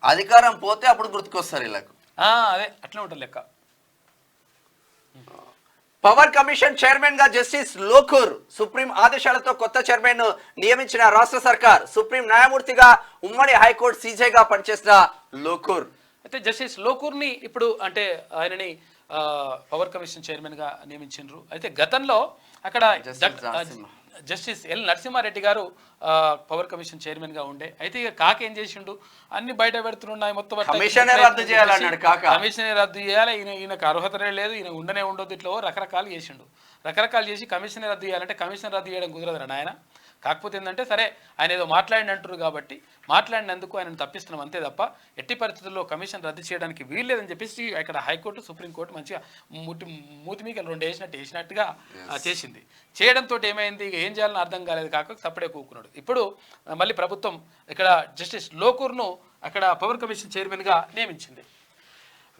అధికారం పోతే అప్పుడు గుర్తుకొస్తారు వీళ్ళకు. అదే అట్లా ఉంటుంది లెక్క. పవర్ కమిషన్ చైర్మన్ గా జస్టిస్ లోకూర్. సుప్రీం ఆదేశాలతో కొత్త చైర్మన్ ను నియమించిన రాష్ట్ర సర్కార్. సుప్రీం న్యాయమూర్తిగా ఉమ్మడి హైకోర్టు సీజేగా పనిచేసిన లోకూర్. అయితే జస్టిస్ లోకూర్ని ఇప్పుడు అంటే ఆయనని పవర్ కమిషన్ చైర్మన్ గా నియమించారు. అయితే గతంలో అక్కడ జస్టిస్ ఎల్ నరసింహారెడ్డి గారు పవర్ కమిషన్ చైర్మన్ గా ఉండే. అయితే ఇక కాక ఏం చేసిండు, అన్ని బయట పెడుతున్నాయి. మొత్తం కమిషనే రద్దు చేయాలి, ఈయనకు అర్హత లేదు, ఈయన ఉండనే ఉండొద్దు, ఇట్లా రకరకాలు చేసి కమిషనే రద్దు చేయాలంటే కమిషన్ రద్దు చేయడం కుదరదు నాయన. కాకపోతే ఏంటంటే సరే ఆయన ఏదో మాట్లాడినంటారు కాబట్టి మాట్లాడినందుకు ఆయనను తప్పిస్తున్నాం అంతే తప్ప ఎట్టి పరిస్థితుల్లో కమిషన్ రద్దు చేయడానికి వీల్లేదని చెప్పేసి ఇక్కడ హైకోర్టు, సుప్రీంకోర్టు మంచిగా మూతిమీక 2 వేసినట్టుగా చేసింది. చేయడంతో ఏమైంది, ఏం చేయాలని అర్థం కాలేదు కాక సపడే కూకున్నాడు. ఇప్పుడు మళ్ళీ ప్రభుత్వం ఇక్కడ జస్టిస్ లోకూర్ను అక్కడ పవర్ కమిషన్ చైర్మన్గా నియమించింది.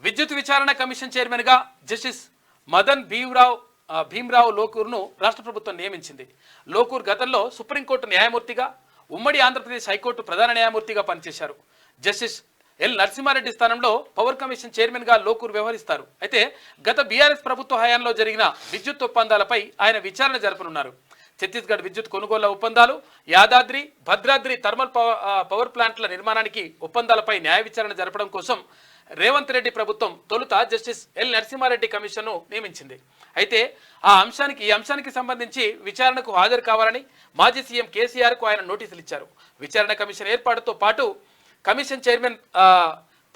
విద్యుత్ విచారణ కమిషన్ చైర్మన్గా జస్టిస్ మదన్ భీమ్రావు లోకూర్ను రాష్ట్ర ప్రభుత్వం నియమించింది. లోకూర్ గతంలో సుప్రీంకోర్టు న్యాయమూర్తిగా, ఉమ్మడి ఆంధ్రప్రదేశ్ హైకోర్టు ప్రధాన న్యాయమూర్తిగా పనిచేశారు. జస్టిస్ ఎల్ నరసింహారెడ్డి స్థానంలో పవర్ కమిషన్ చైర్మన్ గా లోకూర్ వ్యవహరిస్తారు. అయితే గత బీఆర్ఎస్ ప్రభుత్వ హయాంలో జరిగిన విద్యుత్ ఒప్పందాలపై ఆయన విచారణ జరపనున్నారు. ఛత్తీస్గఢ్ విద్యుత్ కొనుగోళ్ల ఒప్పందాలు, యాదాద్రి భద్రాద్రి థర్మల్ పవర్ ప్లాంట్ల నిర్మాణానికి ఒప్పందాలపై న్యాయ విచారణ జరపడం కోసం రేవంత్ రెడ్డి ప్రభుత్వం తొలుత జస్టిస్ ఎల్ నరసింహారెడ్డి కమిషన్ను నియమించింది. అయితే ఈ అంశానికి సంబంధించి విచారణకు హాజరు కావాలని మాజీ సీఎం కేసీఆర్కు ఆయన నోటీసులు ఇచ్చారు. విచారణ కమిషన్ ఏర్పాటుతో పాటు కమిషన్ చైర్మన్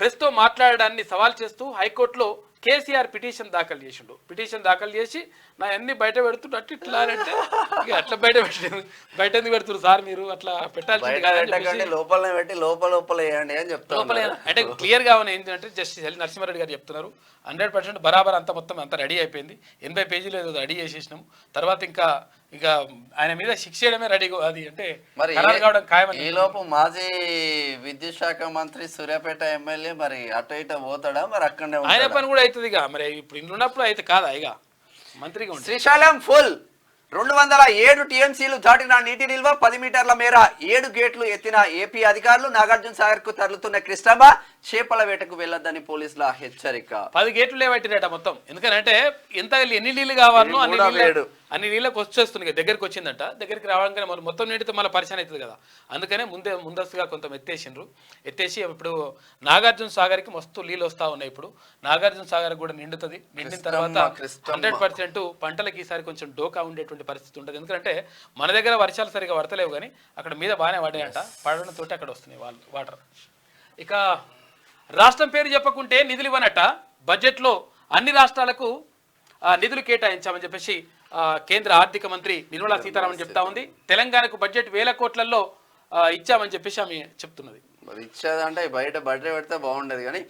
ప్రెస్తో మాట్లాడడాన్ని సవాల్ చేస్తూ హైకోర్టులో కేసీఆర్ పిటిషన్ దాఖలు చేసి నా అన్ని బయట పెడుతున్నట్టు ఇట్లా అంటే ఇక అట్లా బయట ఎందుకు పెడుతున్నారు సార్, మీరు అట్లా పెట్టాల్సింది లోపల పెట్టి లోపల వేయండి అని చెప్తారు. అంటే క్లియర్ గా ఏంటంటే జస్టిస్ ఎల్ నరసింహారెడ్డి గారు చెప్తున్నారు 100% బరాబర్ మొత్తం రెడీ అయిపోయింది. 80 పేజీలు ఏదో రెడీ చేసేసినాం. తర్వాత ఇక ఆయన మీద శిక్ష చేయడమే రెడీ. అది అంటే మరి కావడం ఖాయమని. ఈ లోపు మాజీ విద్యుత్ శాఖ మంత్రి సూర్యాపేట ఎమ్మెల్యే మరి అటు ఇటు పోతాడా, మరి అక్కడనే ఆయన పని కూడా అవుతుంది. ఇక మరి ఇప్పుడు ఇంట్లో ఉన్నప్పుడు అయితే కాదా ఇక మంత్రిగా. శ్రీశైలం ఫుల్ 207 టీఎంసీలు దాటిన నీటి నిల్వ 10 మీటర్ల మేర 7 గేట్లు ఎత్తిన ఏపీ అధికారులు. నాగార్జున సాగర్ కు తరలుతున్న కృష్ణమ్మ చేపల వేటకు వెళ్లొద్దని పోలీసుల హెచ్చరిక. 10 గేట్లు లేవట్టినట మొత్తం. ఎందుకంటే ఎన్ని నీళ్లు కావాలనో అన్ని నీళ్ళకి వచ్చేస్తుంది. దగ్గరికి వచ్చిందంట. దగ్గరికి రావడానికి మొత్తం నీటితో మళ్ళీ పరిచయం అవుతుంది కదా. అందుకనే ముందస్తుగా కొంత ఎత్తేసి ఇప్పుడు నాగార్జున సాగర్కి మస్తు నీళ్ళు వస్తూ ఉన్నాయి. ఇప్పుడు నాగార్జున సాగర్ కూడా నిండుతుంది. నిండిన తర్వాత 100% పంటలకి ఈసారి కొంచెం డోకా ఉండేటువంటి పరిస్థితి ఉంటుంది. ఎందుకంటే మన దగ్గర వర్షాలు సరిగా పడతలేవు, కానీ అక్కడ మీద బాగానే పడాయంట. పడడంతో అక్కడ వస్తున్నాయి వాటర్. ఇక రాష్ట్రం పేరు చెప్పకుంటే నిధులు ఇవ్వనట. బడ్జెట్లో అన్ని రాష్ట్రాలకు నిధులు కేటాయించామని చెప్పేసి కేంద్ర ఆర్థిక మంత్రి నిర్మలా సీతారామన్ చెప్తా ఉంది. తెలంగాణకు బడ్జెట్ 1000 కోట్లలో ఇచ్చామని చెప్పేసి ఆమె చెప్తున్నది. మరి ఇచ్చేదంటే బయట బడ్జెట్ పెడితే బాగుండేది. కానీ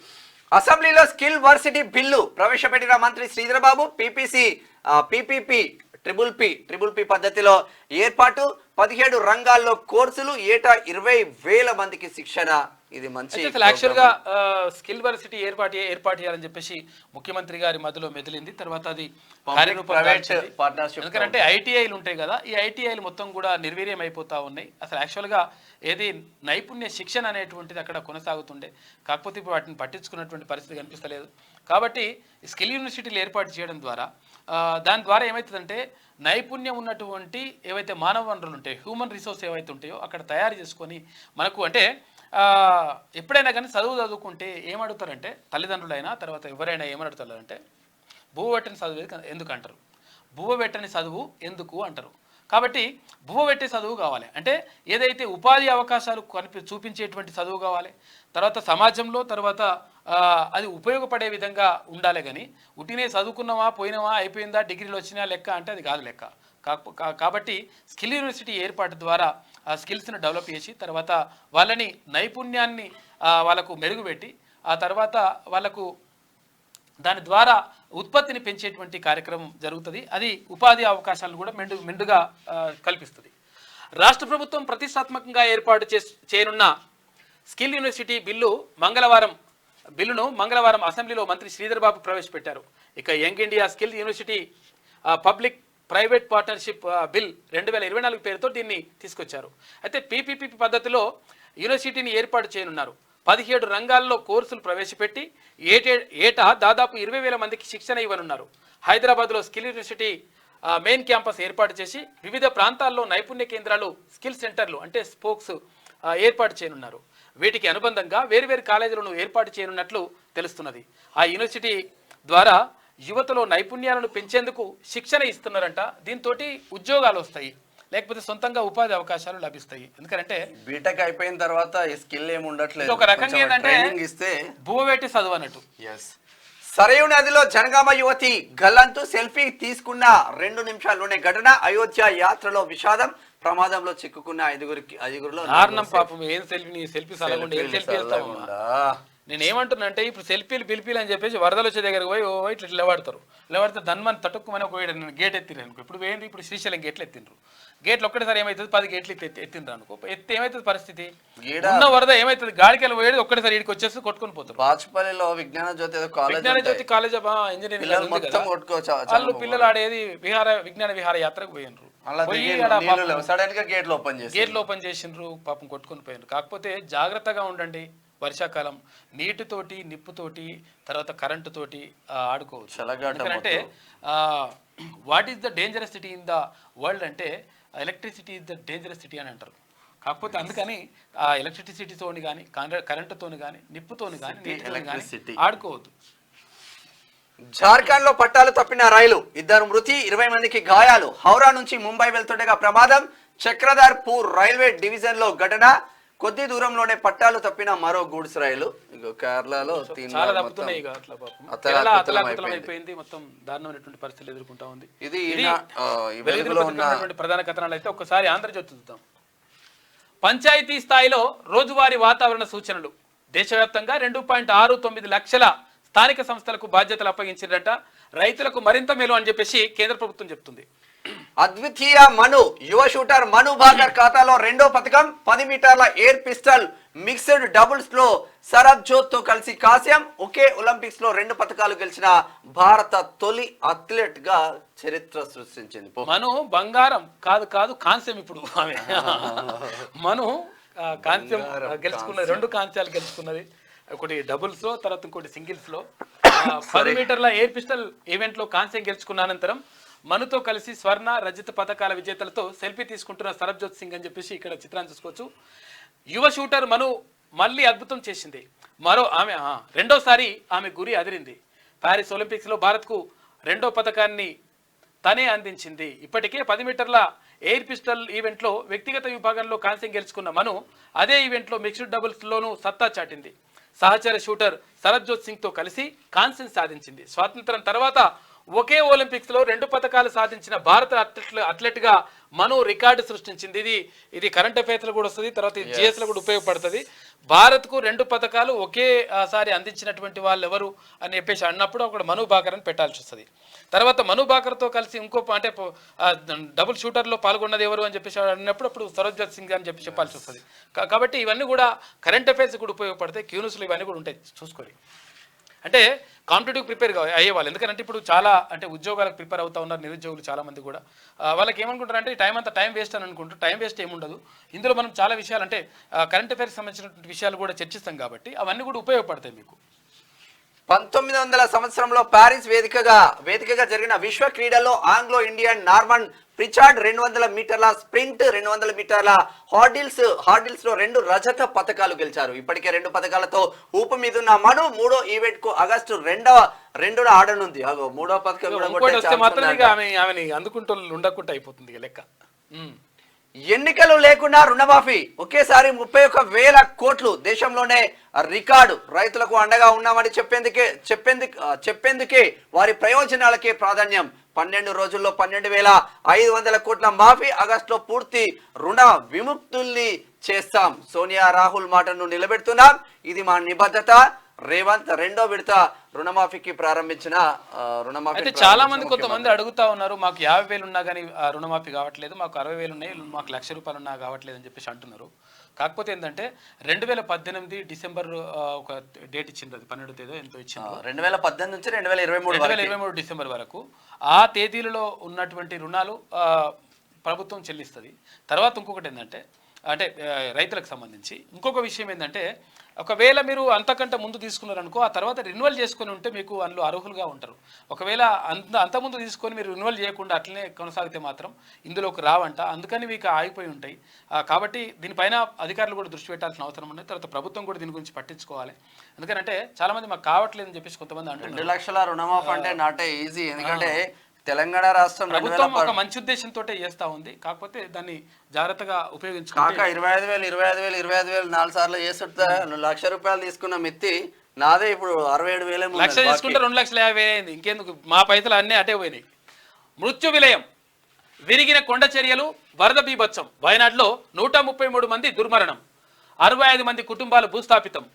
అసెంబ్లీలో స్కిల్ వర్సిటీ బిల్లు ప్రవేశపెట్టిన మంత్రి Sridhar Babu PPP triple P పద్ధతిలో ఏర్పాటు 17 రంగాల్లో కోర్సులు ఏటా 20,000 మందికి శిక్షణ. ఇది మంచి యాక్చువల్ గా స్కిల్ వర్సిటీ ఏర్పాటు చేయాలని చెప్పేసి ముఖ్యమంత్రి గారి మధ్యలో మెదిలింది. తర్వాత అది ఎందుకంటే ఐటీఐలు ఉంటాయి కదా, ఈ ఐటీఐలు మొత్తం కూడా నిర్వీర్యం అయిపోతా ఉన్నాయి. అసలు యాక్చువల్ గా ఏది నైపుణ్య శిక్షణ అనేటువంటిది అక్కడ కొనసాగుతుండే. కాకపోతే ఇప్పుడు వాటిని పట్టించుకున్నటువంటి పరిస్థితి కనిపిస్తలేదు. కాబట్టి స్కిల్ యూనివర్సిటీలు ఏర్పాటు చేయడం ద్వారా దాని ద్వారా ఏమవుతుందంటే నైపుణ్యం ఉన్నటువంటి ఏవైతే మానవ వనరులు ఉంటాయో, హ్యూమన్ రిసోర్స్ ఏవైతే ఉంటాయో అక్కడ తయారు చేసుకొని మనకు అంటే ఎప్పుడైనా కానీ చదువుకుంటే ఏమడుగుతారంటే తల్లిదండ్రులైనా తర్వాత ఎవరైనా ఏమడుగుతారంటే బువ్వ పెట్టని చదువు ఎందుకు అంటారు, బువ్వ పెట్టని చదువు ఎందుకు అంటారు. కాబట్టి బువ్వ పెట్టే చదువు కావాలి అంటే ఏదైతే ఉపాధి అవకాశాలు చూపించేటువంటి చదువు కావాలి. తర్వాత సమాజంలో తర్వాత అది ఉపయోగపడే విధంగా ఉండాలి. కానీ ఉట్టినే చదువుకున్నావా పోయినావా అయిపోయిందా డిగ్రీలు వచ్చినా లెక్క అంటే అది కాదు లెక్క. కాబట్టి స్కిల్ యూనివర్సిటీ ఏర్పాటు ద్వారా ఆ స్కిల్స్ని డెవలప్ చేసి తర్వాత వాళ్ళని నైపుణ్యాన్ని వాళ్ళకు మెరుగుపెట్టి ఆ తర్వాత వాళ్ళకు దాని ద్వారా ఉత్పత్తిని పెంచేటువంటి కార్యక్రమం జరుగుతుంది. అది ఉపాధి అవకాశాలను కూడా మెండుగా కల్పిస్తుంది. రాష్ట్ర ప్రభుత్వం ప్రతిష్టాత్మకంగా ఏర్పాటు చేయనున్న స్కిల్ యూనివర్సిటీ బిల్లును మంగళవారం అసెంబ్లీలో మంత్రి శ్రీధర్ బాబు ప్రవేశపెట్టారు. ఇక young India skill university public private partnership bill 2024 పేరుతో దీన్ని తీసుకొచ్చారు. అయితే పీపీపీ పద్ధతిలో యూనివర్సిటీని ఏర్పాటు చేయనున్నారు. 17 రంగాల్లో కోర్సులు ప్రవేశపెట్టి ఏటా దాదాపు 20,000 మందికి శిక్షణ ఇవ్వనున్నారు. హైదరాబాద్లో స్కిల్ యూనివర్సిటీ మెయిన్ క్యాంపస్ ఏర్పాటు చేసి వివిధ ప్రాంతాల్లో నైపుణ్య కేంద్రాలు స్కిల్ సెంటర్లు అంటే స్పోక్స్ ఏర్పాటు చేయనున్నారు. వీటికి అనుబంధంగా వేర్వేరు కాలేజీలను ఏర్పాటు చేయనున్నట్లు తెలుస్తున్నది. ఆ యూనివర్సిటీ ద్వారా యువతలో నైపుణ్యాలను పెంచేందుకు శిక్షణ ఇస్తున్నారంట. దీంతో ఉద్యోగాలు వస్తాయి, లేకపోతే సొంతంగా ఉపాధి అవకాశాలు లభిస్తాయి. ఎందుకంటే బీటెక్ అయిపోయిన తర్వాత స్కిల్ ఏమి ఉండట్లేదు. ఒక రకంగా ఏంటంటే భూమి పెట్టి చదువు అన్నట్టు. సరయూ నదిలో జనగామ యువతి గల్లంతు సెల్ఫీ తీసుకున్న 2 నిమిషాల్లోనే ఘటన. అయోధ్య యాత్రలో విషాదం. ప్రమాదంలో చిక్కుకున్న ఐదుగురులో పాపం. ఏం సెల్ఫీ నేను ఏమంటున్నా అంటే ఇప్పుడు సెల్ఫీలు అని చెప్పేసి వరదలు వచ్చే దగ్గరకు పోయి ఇట్లా నిలబడతారు ధన్మని తట్టుకుమని ఒక గేట్ ఎత్తిరు అనుకో. ఇప్పుడు శ్రీశైలం గేట్లు ఎత్తిండ్రు. గేట్లు ఒక్కటేసారి ఏమవుతుంది 10 గేట్లు ఎత్తిండ్రు అనుకో. ఎత్తి ఏమవుతుంది పరిస్థితి, ఉన్న వరద ఏమవుతుంది గాడికెళ్ళి పోయేది ఒక్కటేసారి ఇక్కడికి వచ్చేసి కొట్టుకుని పోతారు. బాచుపల్లిలో విజ్ఞాన జ్యోతి కాలేజ్ ఇంజనీరింగ్ వాళ్ళు పిల్లలు ఆడేది విజ్ఞాన విహార యాత్రకు పోయినరు. గేట్లు ఓపెన్ చేసిండ్రు పాపం కొట్టుకుని పోయినరు. కాకపోతే జాగ్రత్తగా ఉండండి. వర్షాకాలం నీటితోటి నిప్పుతోటి తర్వాత కరెంటుతోటి ఆడుకోవచ్చు. ఎందుకంటే what is the dangerous city in the world అంటే electricity is the dangerous city అని అంటారు. కాకపోతే అందుకని ఆ ఎలక్ట్రిసిటీతోని కానీ కరెంటుతోని కానీ నిప్పుతోని కానీ నీటితోని కానీ ఆడుకోవద్దు. జార్ఖండ్ లో పట్టాలు తప్పిన రైలు, 2 మృతి, 20 మందికి గాయాలు. హౌరా నుంచి ముంబై వెళ్తుండగా ప్రమాదం. చక్రధర్పూర్ రైల్వే డివిజన్ లో ఘటన. కొద్ది దూరంలోనే పట్టాలు తప్పిన మరో గూడ్స్ రైలు. కేరళలో చాలా తప్పుతున్నాయి ఇక అట్లా పాపం. కేరళ అతలాకుతలం అయిపోయింది, మొత్తం దారుణమైనటువంటి పరిస్థితులు ఎదుర్కొంటా ఉంది. ఉన్నటువంటి ప్రధాన కథనాలు అయితే ఒక్కసారి ఆంధ్రజ్యోతి చూద్దాం. పంచాయతీ స్థాయిలో రోజువారీ వాతావరణ సూచనలు. దేశవ్యాప్తంగా 2.69 లక్షల స్థానిక సంస్థలకు బాధ్యతలు అప్పగించారట. రైతులకు మరింత మేలు అని చెప్పేసి కేంద్ర ప్రభుత్వం చెప్తుంది. అద్వితీయ మను, యువ షూటర్ మను భాకర్ ఖాతాలో 2వ పథకం. 10 మీటర్ల ఎయిర్ పిస్టల్ మిక్స్డ్ డబుల్స్ లో సరబ్జోత్ తో కలిసి కాస్యం. ఒకే ఒలింపిక్స్ లో 2 పథకాలు గెలిచిన భారత తొలి అథ్లెట్ గా చరిత్ర సృష్టించింది. మను బంగారం కాదు కాంస్యం. ఇప్పుడు మను కాంస్యం గెలుచుకున్నది, 2 కాంస్యాలు గెలుచుకున్నది. ఒకటి డబుల్స్ లో, తర్వాత ఇంకోటి సింగిల్స్ లో. 10 మీటర్ల ఎయిర్ పిస్టల్ ఈవెంట్ లో కాంస్యం గెలుచుకున్న అనంతరం మనుతో కలిసి స్వర్ణ రజత పథకాల విజేతలతో సెల్ఫీ తీసుకుంటున్న సరబ్జోత్ సింగ్ అని చెప్పేసి ఇక్కడ చిత్రాన్ని చూసుకోవచ్చు. యువ షూటర్ మను మళ్ళీ అద్భుతం చేసింది. ఆమె రెండోసారి ఆమె గురి అదిరింది. ప్యారిస్ ఒలింపిక్స్ లో భారత్ కు 2వ పథకాన్ని తనే అందించింది. ఇప్పటికే 10 మీటర్ల ఎయిర్ పిస్టల్ ఈవెంట్ లో వ్యక్తిగత విభాగంలో కాంస్యం గెలుచుకున్న మను అదే ఈవెంట్ లో మిక్స్డ్ డబుల్స్ లోనూ సత్తా చాటింది. సహచర షూటర్ సరబ్జోత్ సింగ్ తో కలిసి కాంస్యం సాధించింది. స్వాతంత్రం తర్వాత ఒకే ఒలింపిక్స్ లో 2 పథకాలు సాధించిన భారత అథ్లెట్ గా మను రికార్డు సృష్టించింది. ఇది కరెంట్ అఫైర్స్ లో కూడా వస్తుంది, తర్వాత జిఎస్ లో కూడా ఉపయోగపడుతుంది. భారత్ కు 2 పథకాలు ఒకేసారి అందించినటువంటి వాళ్ళు ఎవరు అని చెప్పేసి అన్నప్పుడు అక్కడ మను భాకర్ అని పెట్టాల్సి వస్తుంది. తర్వాత మను భాకర్ తో కలిసి ఇంకో అంటే డబుల్ షూటర్ లో పాల్గొన్నది ఎవరు అని చెప్పేసి అన్నప్పుడు అప్పుడు సరబ్జోత్ సింగ్ అని చెప్పి చెప్పాల్సి వస్తుంది. కాబట్టి ఇవన్నీ కూడా కరెంట్ అఫైర్స్ కూడా ఉపయోగపడతాయి. క్యూన్యూస్లో ఇవన్నీ కూడా ఉంటాయి, చూసుకోవాలి. అంటే కాంపిటేటివ్ ప్రిపేర్ అయ్యేవాళ్ళు, ఎందుకంటే ఇప్పుడు చాలా అంటే ఉద్యోగాలకు ప్రిపేర్ అవుతా ఉన్నారు నిరుద్యోగులు చాలా మంది కూడా. వాళ్ళకి ఏమనుకుంటారంటే టైం వేస్ట్ అని అనుకుంటారు. టైం వేస్ట్ ఏముండదు. ఇందులో మనం చాలా విషయాలు అంటే కరెంట్ అఫైర్స్ సంబంధించినటువంటి విషయాలు కూడా చర్చిస్తాం కాబట్టి అవన్నీ కూడా ఉపయోగపడతాయి మీకు. 1900 సంవత్సరంలో ప్యారిస్ వేదికగా జరిగిన విశ్వ క్రీడల్లో ఆంగ్లో ఇండియన్ నార్మన్ ప్రిచార్డ్ 200 మీటర్ల స్ప్రింట్, 200 మీటర్ల హార్డిల్స్ లో 2 రజత పథకాలు గెలిచారు. ఇప్పటికే 2 పథకాలతో ఊపు మీదున్న మను 3వ ఈవెంట్ కు ఆగస్టు 2వ ఆడనుంది. 3వ పథకం అందుకుంటూ ఉండకుండా అయిపోతుంది లెక్క. ఎన్నికలు లేకుండా రుణమాఫీ ఒకేసారి 31,000 కోట్లు. దేశంలోనే రికార్డు. రైతులకు అండగా ఉన్నామని చెప్పేందుకే వారి ప్రయోజనాలకే ప్రాధాన్యం. 12 రోజుల్లో 12,500 కోట్ల మాఫీ. ఆగస్టులో పూర్తి రుణ విముక్తుల్ని చేస్తాం. సోనియా రాహుల్ మాటను నిలబెడుతున్నాం. ఇది మా నిబద్ధత. రేవంత్ 2వ విడత రుణమాఫీకి ప్రారంభించిన అయితే చాలా మంది కొంతమంది అడుగుతా ఉన్నారు, మాకు 50,000 ఉన్నా కానీ రుణమాఫీ కావట్లేదు, మాకు 60,000 ఉన్నాయి, మాకు ₹1,00,000 ఉన్నా కావట్లేదు అని చెప్పేసి అంటున్నారు. కాకపోతే ఏంటంటే 2018 డిసెంబర్ ఒక డేట్ ఇచ్చింది, అది 12వ తేదీ ఎంతో ఇచ్చింది. 2018 నుంచి 2023 డిసెంబర్ వరకు ఆ తేదీలలో ఉన్నటువంటి రుణాలు ప్రభుత్వం చెల్లిస్తుంది. తర్వాత ఇంకొకటి ఏంటంటే అంటే రైతులకు సంబంధించి ఇంకొక విషయం ఏంటంటే, ఒకవేళ మీరు అంతకంటే ముందు తీసుకున్నారనుకో, ఆ తర్వాత రెన్యువల్ చేసుకొని ఉంటే మీకు అందులో అర్హులుగా ఉంటారు. ఒకవేళ అంతకుముందు తీసుకొని మీరు రెన్యువల్ చేయకుండా అట్లనే కొనసాగితే మాత్రం ఇందులోకి రావంట. అందుకని మీకు ఆగిపోయి ఉంటాయి. కాబట్టి దీనిపైన అధికారులు కూడా దృష్టి పెట్టాల్సిన అవసరం ఉంది. తర్వాత ప్రభుత్వం కూడా దీని గురించి పట్టించుకోవాలి. ఎందుకంటే చాలా మంది మాకు కావట్లేదని చెప్పేసి కొంతమంది అంటున్నారు. 2 లక్షల రుణమాఫీ అంటే నాట్ ఈజీ. ఎందుకంటే తెలంగాణ రాష్ట్రం ప్రభుత్వం ఒక మంచి ఉద్దేశంతో చేస్తా ఉంది. కాకపోతే దాన్ని జాగ్రత్తగా ఉపయోగించుకోవాలి. 25,000 4 సార్లు చేస్తుంటా. ₹1,00,000 తీసుకున్న మెత్తి నాదే ఇప్పుడు 67,000. ₹1,00,000 తీసుకుంటే 2,50,000 అయింది. ఇంకెందుకు, మా పైసలు అన్నీ అటే పోయినాయి. మృత్యు విలయం, విరిగిన కొండ చర్యలు, వరద బీభత్సం. వయనాడులో 133 మంది దుర్మరణం, 65 మంది కుటుంబాలు భూస్థాపితం.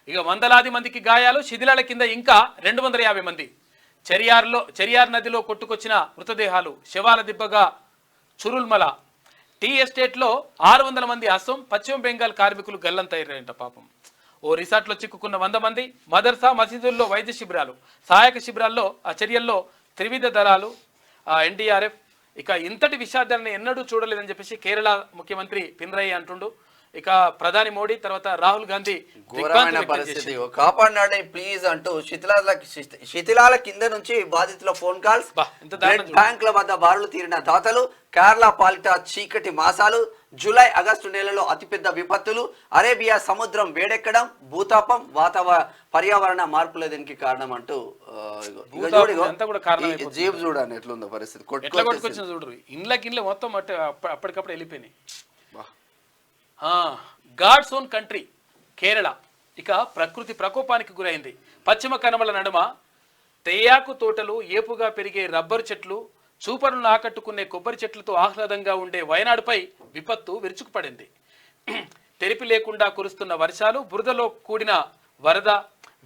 ఇక వందలాది మందికి గాయాలు, శిథిలాల కింద ఇంకా 250 మంది. చెరియార్ నదిలో కొట్టుకొచ్చిన మృతదేహాలు, శవాల దిబ్బగా చురుల్మల. టీ ఎస్టేట్లో 600 మంది అస్సోం, పశ్చిమ బెంగాల్ కార్మికులు గల్లంతయ్యారంట పాపం. ఓ రిసార్ట్లో చిక్కుకున్న 100 మంది. మదర్సా మసీదుల్లో వైద్య శిబిరాలు, సహాయక శిబిరాల్లో ఆ చర్యల్లో త్రివిధ దళాలు, ఎన్డీఆర్ఎఫ్. ఇక ఇంతటి విషాదాన్ని ఎన్నడూ చూడలేదని చెప్పేసి కేరళ ముఖ్యమంత్రి పినరయి అంటుండు. ఇక ప్రధాని మోడీ తర్వాత రాహుల్ గాంధీ ఘోరమైన పరిస్థితి. కాపాడినాడే ప్లీజ్ అంటూ శిథిలాల కింద నుంచి బాధితుల ఫోన్ కాల్స్, బ్యాంకుల వద్ద బారులు తీరిన దాతలు, కేరళ పాలిట చీకటి మాసాలు, జూలై ఆగస్టు నెలలో అతిపెద్ద విపత్తులు, అరేబియా సముద్రం వేడెక్కడం, భూతాపం, పర్యావరణ మార్పులే దీనికి కారణం అంటూ జీప్ చూడండి ఎట్లుందో పరిస్థితి. చూడరు ఇండ్లకి మొత్తం అప్పటికప్పుడు వెళ్ళిపోయినాయి. గాడ్స్ ఓన్ కంట్రీ కేరళ ఇక ప్రకృతి ప్రకోపానికి గురైంది. పశ్చిమ కనుమల నడుమ తేయాకు తోటలు, ఏపుగా పెరిగే రబ్బరు చెట్లు, చూపరులను ఆకట్టుకునే కొబ్బరి చెట్లతో ఆహ్లాదంగా ఉండే వయనాడుపై విపత్తు విరుచుకుపడింది. తెరిపి లేకుండా కురుస్తున్న వర్షాలు, బురదలో కూడిన వరద,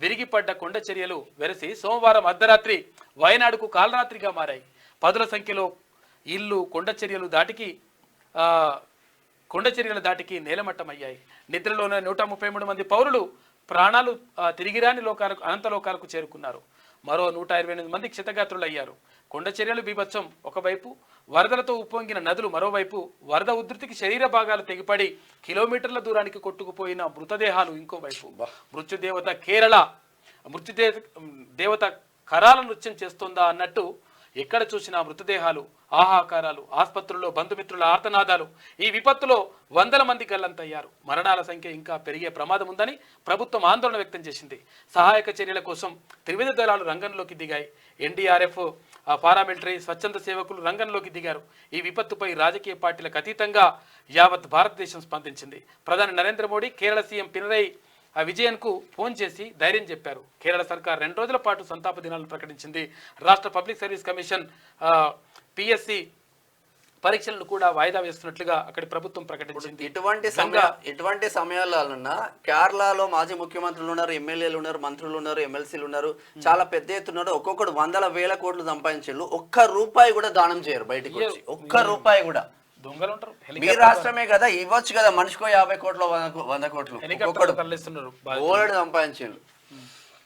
విరిగిపడ్డ కొండ చర్యలు వెరసి సోమవారం అర్ధరాత్రి వయనాడుకు కాలరాత్రిగా మారాయి. పదుల సంఖ్యలో ఇల్లు కొండ చర్యల దాటికి నేలమట్టమయ్యాయి. నిద్రలోనే 133 మంది పౌరులు ప్రాణాలు తిరిగిరాని అనంత లోకాలకు చేరుకున్నారు. మరో 128 మంది క్షతగాత్రులయ్యారు. కొండ చర్యలు బీభత్సం ఒకవైపు, వరదలతో ఉప్పొంగిన నదులు మరోవైపు, వరద ఉధృతికి శరీర భాగాలు తెగిపడి కిలోమీటర్ల దూరానికి కొట్టుకుపోయిన మృతదేహాలు ఇంకోవైపు. మృత్యుదేవత కరాల నృత్యం చేస్తోందా అన్నట్టు ఎక్కడ చూసినా మృతదేహాలు, ఆహాకారాలు, ఆసుపత్రుల్లో బంధుమిత్రుల ఆర్తనాదాలు. ఈ విపత్తులో వందల మంది గల్లంతయ్యారు. మరణాల సంఖ్య ఇంకా పెరిగే ప్రమాదం ఉందని ప్రభుత్వం ఆందోళన వ్యక్తం చేసింది. సహాయక చర్యల కోసం త్రివిధ దళాలు రంగంలోకి దిగాయి. ఎన్డీఆర్ఎఫ్, పారామిలిటరీ, స్వచ్ఛంద సేవకులు రంగంలోకి దిగారు. ఈ విపత్తుపై రాజకీయ పార్టీలకు అతీతంగా యావత్ భారతదేశం స్పందించింది. ప్రధాని నరేంద్ర మోడీ కేరళ సీఎం పినరయి విజయన్కు ఫోన్ చేసి ధైర్యం చెప్పారు. కేరళ సర్కార్ 2 రోజుల పాటు సంతాప దినాలను ప్రకటించింది. రాష్ట్ర పబ్లిక్ సర్వీస్ కమిషన్ పిఎస్సి పరీక్షలను కూడా వాయిదా వేస్తున్నట్లుగా అక్కడి ప్రభుత్వం ప్రకటించింది. ఇటువంటి సమయాలన్నా కేరళలో మాజీ ముఖ్యమంత్రులు ఉన్నారు, ఎమ్మెల్యేలు ఉన్నారు, మంత్రులు ఉన్నారు, ఎమ్మెల్సీలు ఉన్నారు, చాలా పెద్ద ఎత్తున ఒక్కొక్కడు 100,000 కోట్లు సంపాదించారు. ఒక్క రూపాయి కూడా దానం చేయరు బయటకు వచ్చి, ఒక్క రూపాయి కూడా. దొంగలు ఉంటారు. మీ రాష్ట్రమే కదా, ఇవ్వచ్చు కదా, మనిషికో 50 కోట్లు 100 కోట్లు గోల్డ్ సంపాదించారు.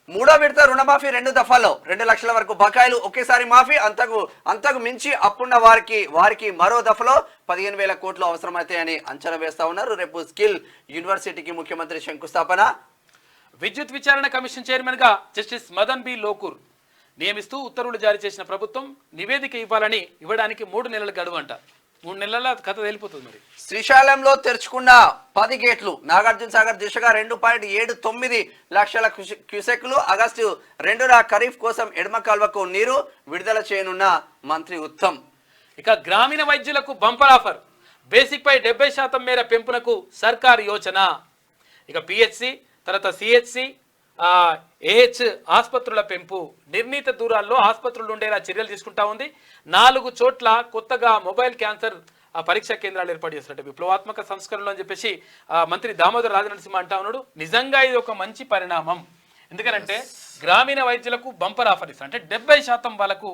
3వ విడత రుణమాఫీ 2 దఫాల్లో 2 లక్షల వరకు బకాయిలు ఒకేసారి మాఫీ. అంతకు మించి అప్పున్న వారికి మరో దఫలో 15,000 కోట్లు అవసరమవుతాయని అంచనా వేస్తా ఉన్నారు. రేపు స్కిల్ యూనివర్సిటీకి ముఖ్యమంత్రి శంకుస్థాపన. విద్యుత్ విచారణ కమిషన్ చైర్మన్ గా జస్టిస్ మదన్ బి లోకూర్ నియమిస్తూ ఉత్తర్వులు జారీ చేసిన ప్రభుత్వం నివేదిక ఇవ్వడానికి 3 నెలల గడువు అంట. 3 నెలల కథ తెలిపోతుంది. మరి శ్రీశైలంలో తెరుచుకున్న 10 గేట్లు, నాగార్జున సాగర్ దిశగా 2.79 లక్షల క్యూసెక్లు. ఆగస్టు 2న ఖరీఫ్ కోసం ఎడమ కాల్వకు నీరు విడుదల చేయనున్న మంత్రి ఉత్తమ్. ఇక గ్రామీణ వైద్యులకు బంపర్ ఆఫర్, బేసిక్ పై 70% మేర పెంపునకు సర్కారు యోచన. ఇక పిహెచ్సి తర్వాత సిహెచ్సి, ఏహెచ్ ఆసుపత్రుల పెంపు, నిర్ణీత దూరాల్లో ఆసుపత్రులు ఉండేలా చర్యలు తీసుకుంటా ఉంది. 4 చోట్ల కొత్తగా మొబైల్ క్యాన్సర్ పరీక్షా కేంద్రాలు ఏర్పాటు చేస్తున్నట్టు విప్లవాత్మక సంస్కరణలు అని చెప్పేసి మంత్రి దామోదర్ రాజనరసింహ అంటా ఉన్నాడు. నిజంగా ఇది ఒక మంచి పరిణామం. ఎందుకంటే గ్రామీణ వైద్యులకు బంపర్ ఆఫర్ ఇస్తారు. అంటే 70% వాళ్ళకు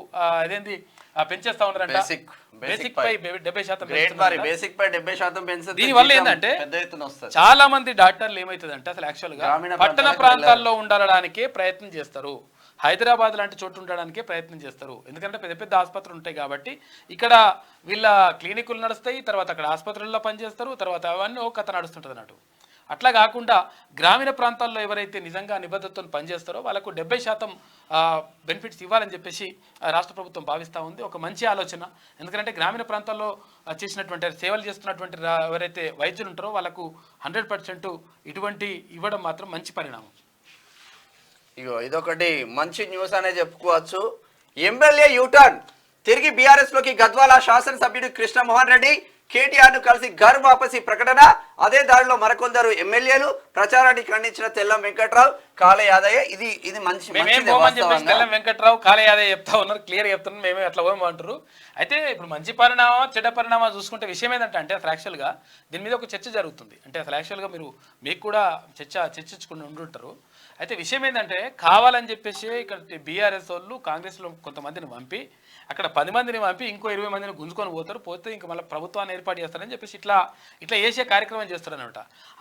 అదేంటి పెంచేస్తా ఉన్నారంట. బేసిక్ పై 70%. దీనివల్ల ఏంటంటే చాలా మంది డాక్టర్లు ఏమవుతుందంటే అసలు యాక్చువల్ గా పట్టణ ప్రాంతాల్లో ఉండడానికే ప్రయత్నం చేస్తారు. హైదరాబాద్ లాంటి చోటు ఉండడానికే ప్రయత్నం చేస్తారు. ఎందుకంటే పెద్ద పెద్ద ఆసుపత్రులు ఉంటాయి కాబట్టి ఇక్కడ వీళ్ళ క్లినికులు నడుస్తాయి, తర్వాత అక్కడ ఆసుపత్రుల్లో పనిచేస్తారు, తర్వాత అవన్నీ ఒక కథ నడుస్తుంటుంది అన్నట్టు. అట్లా కాకుండా గ్రామీణ ప్రాంతాల్లో ఎవరైతే నిజంగా నిబద్ధతతో పనిచేస్తారో వాళ్ళకు 70% బెనిఫిట్స్ ఇవ్వాలని చెప్పేసి రాష్ట్ర ప్రభుత్వం భావిస్తూ ఉంది. ఒక మంచి ఆలోచన. ఎందుకంటే గ్రామీణ ప్రాంతాల్లో చేసినటువంటి సేవలు చేస్తున్నటువంటి ఎవరైతే వైద్యులు ఉంటారో వాళ్ళకు 100% ఇటువంటి ఇవ్వడం మాత్రం మంచి పరిణామం. ఇదొకటి మంచి న్యూస్ అనే చెప్పుకోవచ్చు. ఎమ్మెల్యే యూటర్న్, తిరిగి బీఆర్ఎస్ లోకి గద్వాల శాసనసభ్యుడు కృష్ణమోహన్ రెడ్డి కేటీఆర్ ను కలిసి ఘర్ వాపసి ప్రకటన. అదే దారిలో మరికొందరు ఎమ్మెల్యేలు ప్రచారాన్ని ఖండించిన తెల్లం వెంకట్రావు, కాళ యాదయ్య. ఇది మంచి తెల్లం వెంకట్రావు, కాళ యాదయ్య చెప్తా ఉన్నారు, క్లియర్ చెప్తున్నారు, మేమే అట్లా పోమంటారు. అయితే ఇప్పుడు మంచి పరిణామం చెడ్డ పరిణామం చూసుకుంటే విషయం ఏంటంటే అసలు యాక్చువల్గా దీని మీద ఒక చర్చ జరుగుతుంది. అంటే అసలు యాక్చువల్గా మీకు కూడా చర్చించుకుని ఉండుంటారు. అయితే విషయం ఏంటంటే కావాలని చెప్పేసి ఇక్కడ బీఆర్ఎస్ వాళ్ళు కాంగ్రెస్లో కొంతమందిని పంపి అక్కడ 10 మందిని పంపి ఇంకో 20 మందిని గుంజుకొని పోతే ఇంకా మళ్ళీ ప్రభుత్వాన్ని ఏర్పాటు చేస్తారని చెప్పేసి ఇట్లా చేసే కార్యక్రమం చేస్తారనమాట.